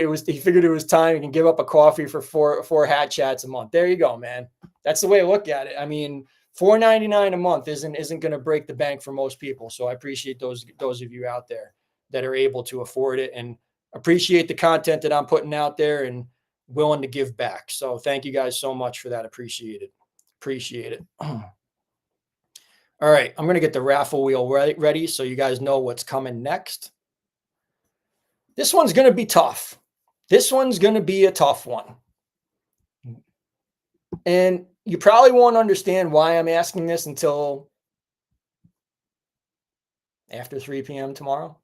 it was time. He can give up a coffee for four hat chats a month. There you go, man. That's the way to look at it. I mean, $4.99 a month isn't going to break the bank for most people. So I appreciate those of you out there that are able to afford it and appreciate the content that I'm putting out there and willing to give back. So thank you guys so much for that. Appreciate it. All right. I'm going to get the raffle wheel ready so you guys know what's coming next. This one's going to be tough. This one's going to be a tough one. And you probably won't understand why I'm asking this until after 3 p.m. tomorrow.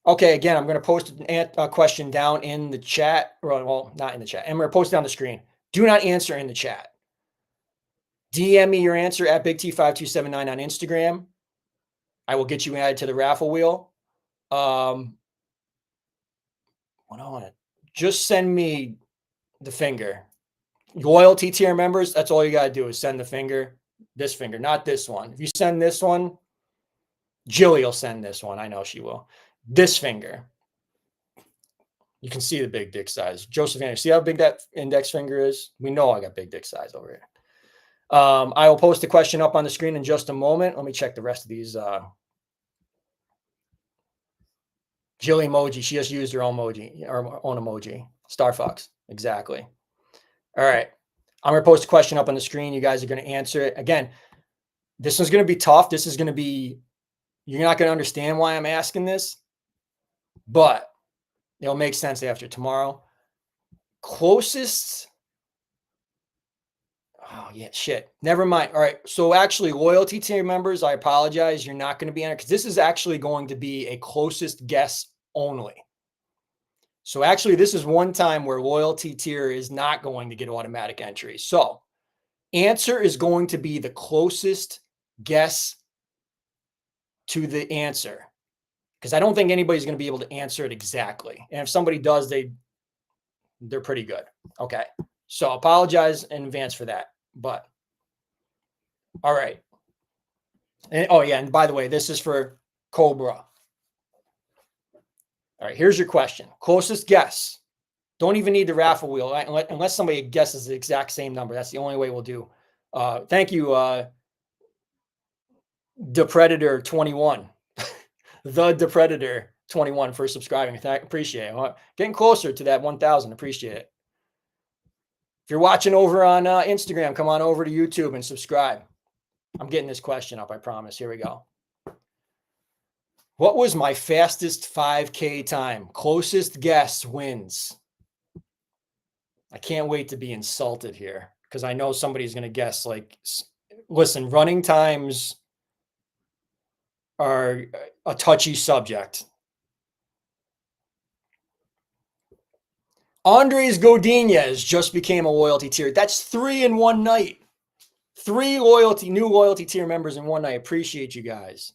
Okay, again, I'm going to post a question down in the chat. Well, not in the chat. I'm going to post it on the screen. Do not answer in the chat. DM me your answer at BigT527.9 on Instagram. I will get you added to the raffle wheel. What I want to just send me the finger. Loyalty tier members, that's all you got to do is send the finger. This finger, not this one. If you send this one, Jilly will send this one. I know she will. This finger. You can see the big dick size. Josephine, see how big that index finger is? We know I got big dick size over here. I will post the question up on the screen in just a moment. Let me check the rest of these. Jilly emoji. She just used her own emoji. Star Fox. Exactly. All right. I'm going to post a question up on the screen. You guys are going to answer it. Again, this one's going to be tough. This is going to be, you're not going to understand why I'm asking this, but it'll make sense after tomorrow. Closest. Oh, yeah, shit. Never mind. All right. So actually, loyalty tier members, I apologize. You're not going to be entered because this is actually going to be a closest guess only. So actually, this is one time where loyalty tier is not going to get automatic entry. So answer is going to be the closest guess to the answer, because I don't think anybody's going to be able to answer it exactly. And if somebody does, they're pretty good. Okay. So apologize in advance for that. But all right. And, oh, yeah. And by the way, this is for Cobra. All right. Here's your question. Closest guess. Don't even need the raffle wheel unless somebody guesses the exact same number. That's the only way we'll do. Thank you, The Predator 21. The Predator 21 for subscribing. Appreciate it. Getting closer to that 1,000. Appreciate it. If you're watching over on Instagram, come on over to YouTube and subscribe. I'm getting this question up, I promise. Here we go. What was my fastest 5K time? Closest guess wins. I can't wait to be insulted here because I know somebody's going to guess. Like, listen, running times are a touchy subject. Andres Godinez just became a loyalty tier. That's 3 in one night. 3 new loyalty tier members in one night. Appreciate you guys.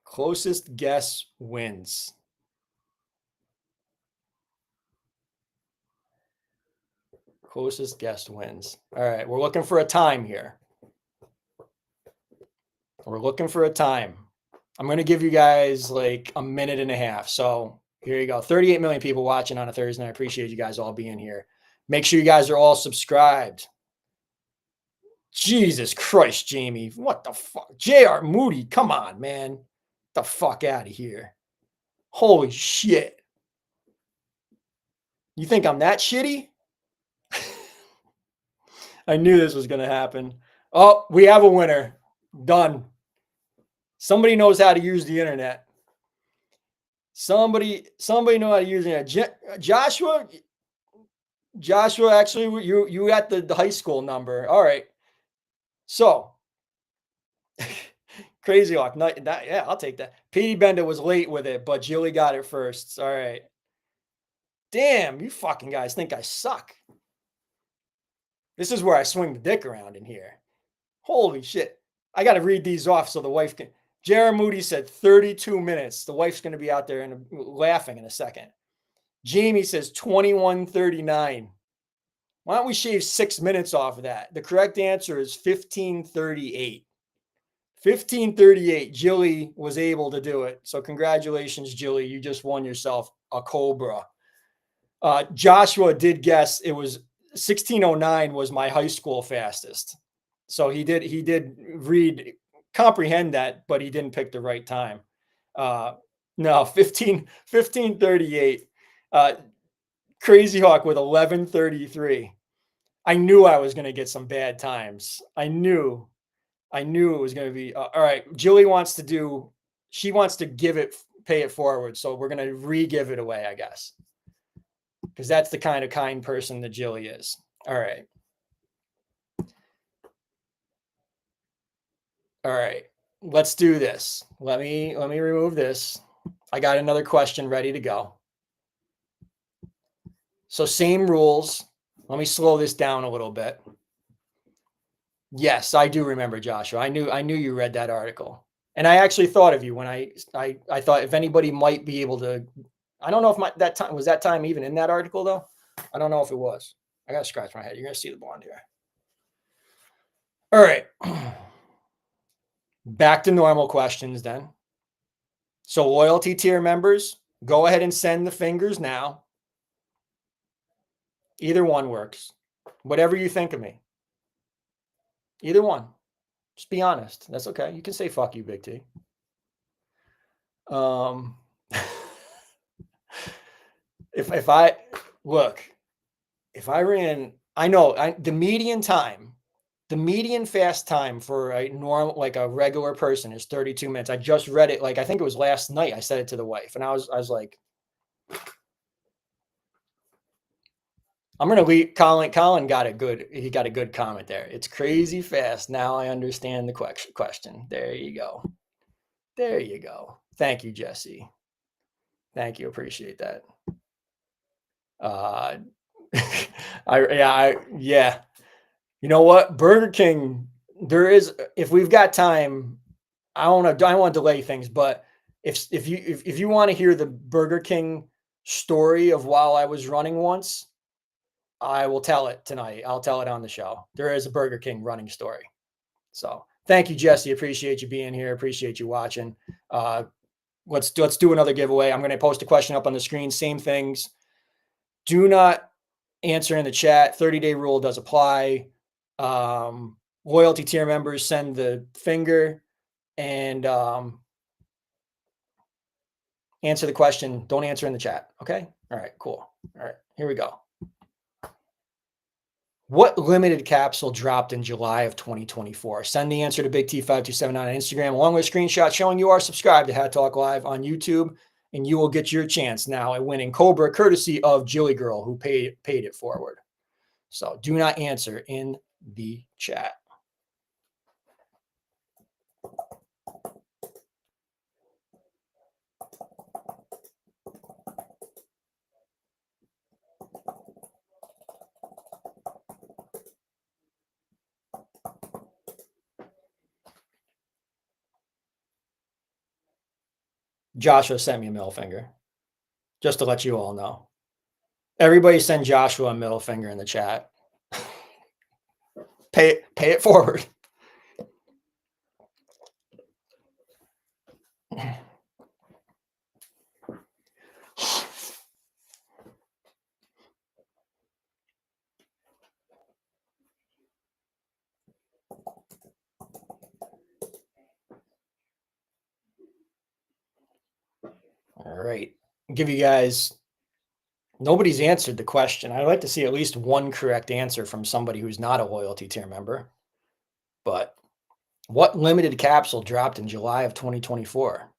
Closest guess wins. Closest guess wins. All right, we're looking for a time here. We're looking for a time. I'm going to give you guys like a minute and a half. So here you go. 38 million people watching on a Thursday. I appreciate you guys all being here. Make sure you guys are all subscribed. Jesus Christ, Jamie. What the fuck? JR Moody, come on, man. Get the fuck out of here. Holy shit. You think I'm that shitty? I knew this was going to happen. Oh, we have a winner. Done. Somebody knows how to use the internet. Somebody know how to use the internet. Joshua, actually, you got the high school number. All right. So, Crazy Hawk. Yeah, I'll take that. Petey Bender was late with it, but Jilly got it first. All right. Damn, you fucking guys think I suck. This is where I swing the dick around in here. Holy shit. I got to read these off so the wife can. Jared Moody said 32 minutes. The wife's going to be out there and laughing in a second. Jamie says 21:39. Why don't we shave 6 minutes off of that? The correct answer is 15:38. 15:38. Jilly was able to do it. So congratulations, Jilly. You just won yourself a Cobra. Joshua did guess it was 16:09 was my high school fastest. So he did comprehend that, but he didn't pick the right time. No, 15:38. Crazy Hawk with 11:33. I knew I was going to get some bad times. I knew it was going to be all right. Julie wants to pay it forward. So we're going to re-give it away, I guess, because that's the kind person that Jilly is. All right. All right. Let's do this. Let me remove this. I got another question ready to go. So same rules. Let me slow this down a little bit. Yes, I do remember Joshua. I knew you read that article. And I actually thought of you when I thought if anybody might be able to. I don't know if that time even in that article though. I don't know if it was. I gotta scratch my head. You're gonna see the blonde here. All right. Back to normal questions then. So loyalty tier members, go ahead and send the fingers now. Either one works. Whatever you think of me. Either one. Just be honest. That's okay. You can say fuck you, Big T. Um if I look, if I ran, I know the median time, the median fast time for a normal, like a regular person is 32 minutes. I just read it, like, I think it was last night. I said it to the wife and I was like, I'm going to leave. Colin got a good, he got a good comment there. It's crazy fast. Now I understand the question. There you go. There you go. Thank you, Jesse. Thank you. Appreciate that. Yeah. You know what? Burger King, there is, if we've got time, I don't want to delay things, but if you want to hear the Burger King story of while I was running once, I will tell it tonight. I'll tell it on the show. There is a Burger King running story. So thank you, Jesse. Appreciate you being here. Appreciate you watching. Let's do another giveaway. I'm going to post a question up on the screen. Same things. Do not answer in the chat. 30-day rule does apply. Loyalty tier members send the finger and answer the question. Don't answer in the chat. Okay. All right, cool. All right, here we go. What limited capsule dropped in July of 2024? Send the answer to Big T5279 on Instagram, along with a screenshot showing you are subscribed to Hat Talk Live on YouTube, and you will get your chance now at winning Cobra, courtesy of Jilly Girl, who paid it forward. So do not answer in the chat. Joshua sent me a middle finger, just to let you all know. Everybody send Joshua a middle finger in the chat. Pay it forward. All right. I'll give you guys, nobody's answered the question. I'd like to see at least one correct answer from somebody who's not a loyalty tier member. But what limited capsule dropped in July of 2024?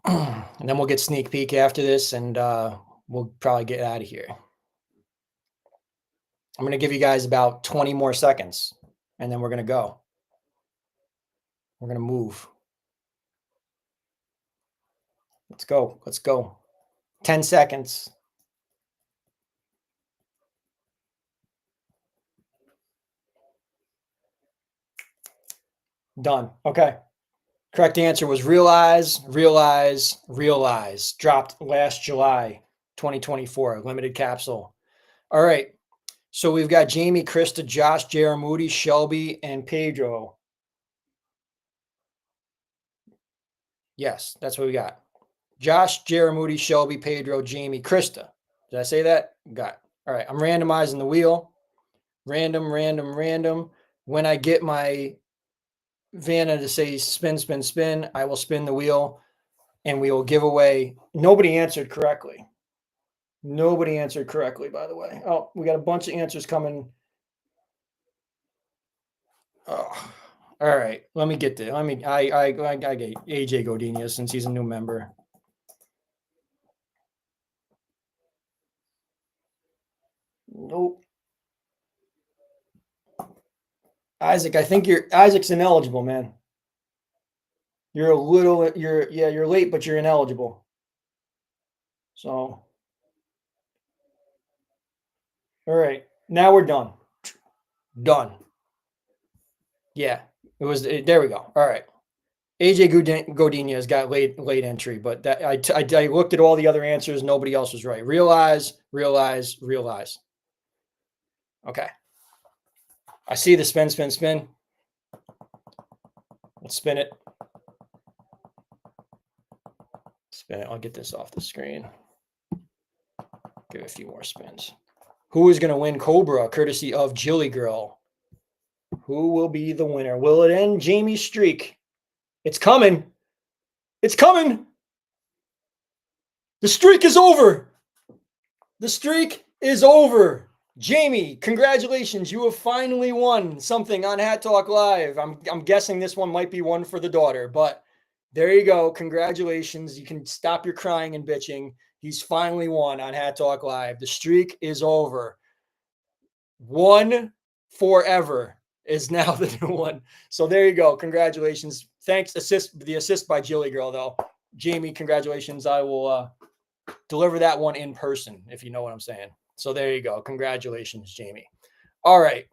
And then we'll get sneak peek after this, and we'll probably get out of here. I'm going to give you guys about 20 more seconds, and then we're going to go. We're going to move. Let's go. Let's go. 10 seconds. Done. Okay. Correct answer was Realize. Dropped last July 2024. Limited capsule. All right. So we've got Jamie, Krista, Josh, Jaramoody, Shelby, and Pedro. Yes, that's what we got. Josh, Jaramoody, Shelby, Pedro, Jamie, Krista. Did I say that? Got it. All right. I'm randomizing the wheel. Random. When I get my Vanna to say spin, spin, spin, I will spin the wheel and we will give away. Nobody answered correctly. Nobody answered correctly, by the way. Oh, we got a bunch of answers coming. Oh, all right. Let me get there. I get AJ Godinia since he's a new member. Nope. Isaac, I think Isaac's ineligible, man. You're late, but you're ineligible. So, all right, now we're done. Done. Yeah, it was. There we go. All right. AJ Godinez has got late entry, but that I looked at all the other answers. Nobody else was right. Realize. Okay. I see the spin. Let's spin it. Spin it. I'll get this off the screen. Give it a few more spins. Who is going to win Cobra, courtesy of Jilly Girl? Who will be the winner? Will it end Jamie's streak? It's coming. It's coming. The streak is over. The streak is over. Jamie, congratulations. You have finally won something on Hat Talk Live. I'm guessing this one might be one for the daughter, but there you go. Congratulations. You can stop your crying and bitching. He's finally won on Hat Talk Live. The streak is over. One forever is now the new one. So there you go. Congratulations. Thanks. The assist by Jilly Girl, though. Jamie, congratulations. I will deliver that one in person, if you know what I'm saying. So there you go. Congratulations, Jamie. All right.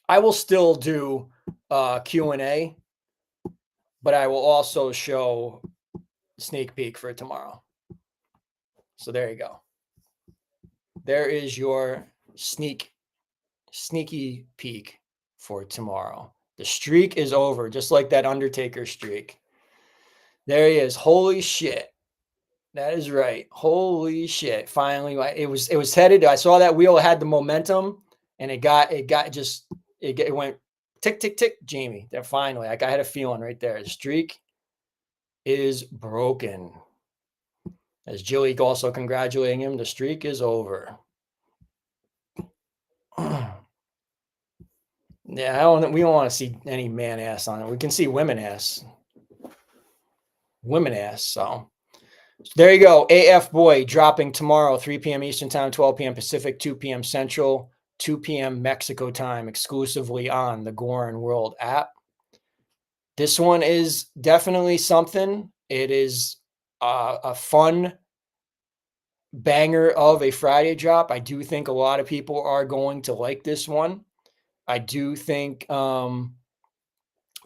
I will still do Q&A, but I will also show sneak peek for tomorrow. So there you go. There is your sneaky peek for tomorrow. The streak is over, just like that Undertaker streak. There he is. Holy shit. That is right. Holy shit. Finally, it was headed. I saw that wheel had the momentum, and it went tick, tick, tick, Jamie. That finally, like I had a feeling right there. The streak is broken. As Jilly also congratulating him, the streak is over. Yeah, we don't want to see any man ass on it. We can see women ass. So there you go. AF Boy dropping tomorrow, 3 p.m. Eastern Time, 12 p.m. Pacific, 2 p.m. Central, 2 p.m. Mexico time, exclusively on the Goorin World app. This one is definitely something. It is a fun banger of a Friday drop. I do think a lot of people are going to like this one. I do think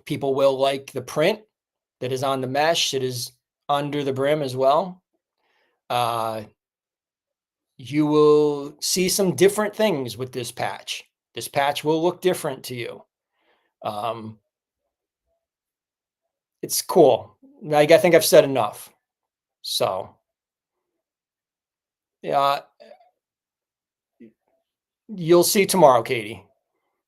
people will like the print that is on the mesh. It is under the brim as well. You will see some different things with this patch. This patch will look different to you. It's cool. Like, I think I've said enough. So, yeah, you'll see tomorrow, Katie.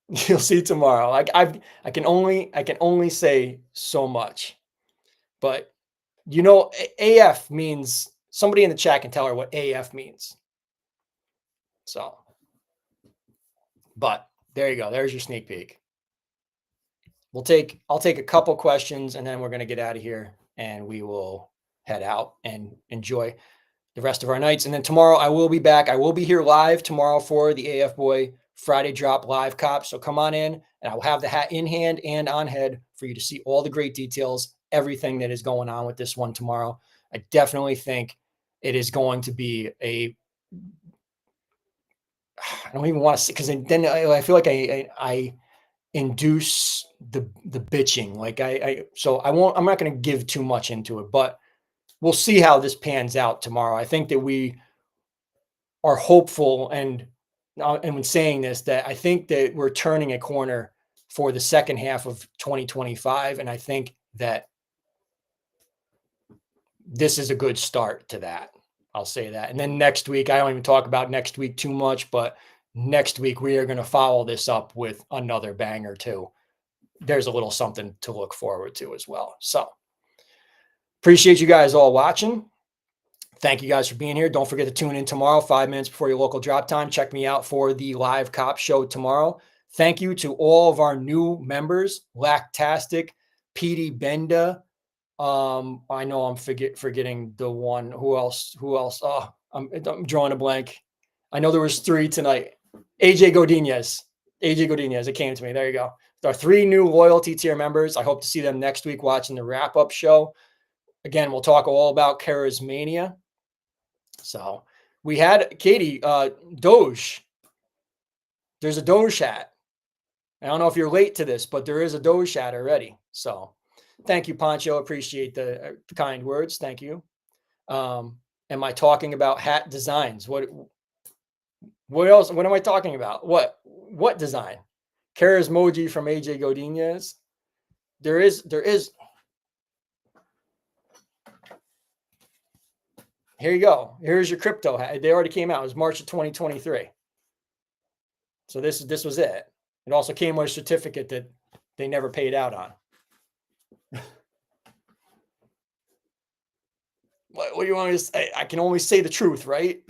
You'll see tomorrow. I can only say so much, but AF means, somebody in the chat can tell her what AF means. So, but there you go. There's your sneak peek. I'll take a couple questions, and then we're going to get out of here, and we will head out and enjoy the rest of our nights. And then tomorrow I will be back. I will be here live tomorrow for the AF Boy Friday Drop Live Cop. So come on in, and I will have the hat in hand and on head for you to see all the great details, everything that is going on with this one tomorrow. I definitely think it is going to be I don't even want to see, because then I feel like I induce the bitching. Like I'm not going to give too much into it, but we'll see how this pans out tomorrow. I think that we are hopeful, and when saying this, that I think that we're turning a corner for the second half of 2025. And I think that this is a good start to that. I'll say that. And then next week, I don't even talk about next week too much, but next week we are going to follow this up with another banger too. There's a little something to look forward to as well. So appreciate you guys all watching. Thank you guys for being here. Don't forget to tune in tomorrow, 5 minutes before your local drop time. Check me out for the live cop show tomorrow. Thank you to all of our new members, Lactastic, Petey Benda. I know I'm forgetting the one. Who else? Oh, I'm drawing a blank. I know there was 3 tonight. AJ Godinez. It came to me. There you go. Our 3 new loyalty tier members. I hope to see them next week watching the wrap-up show. Again, we'll talk all about Charismania. So we had Katie, Doge. There's a Doge hat. I don't know if you're late to this, but there is a Doge hat already. So thank you, Poncho. Appreciate the kind words. Thank you. Am I talking about hat designs? What else? What am I talking about? What design? Charismoji from AJ Godinez. There is. Here you go. Here's your crypto hat. They already came out. It was March of 2023. So this was it. It also came with a certificate that they never paid out on. What do you want me to say? I can only say the truth, right?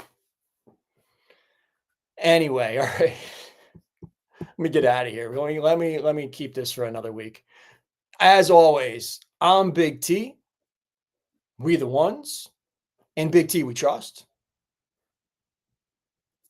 Anyway, all right. Let me get out of here. Let me keep this for another week. As always, I'm Big T. We the ones. And Big T we trust.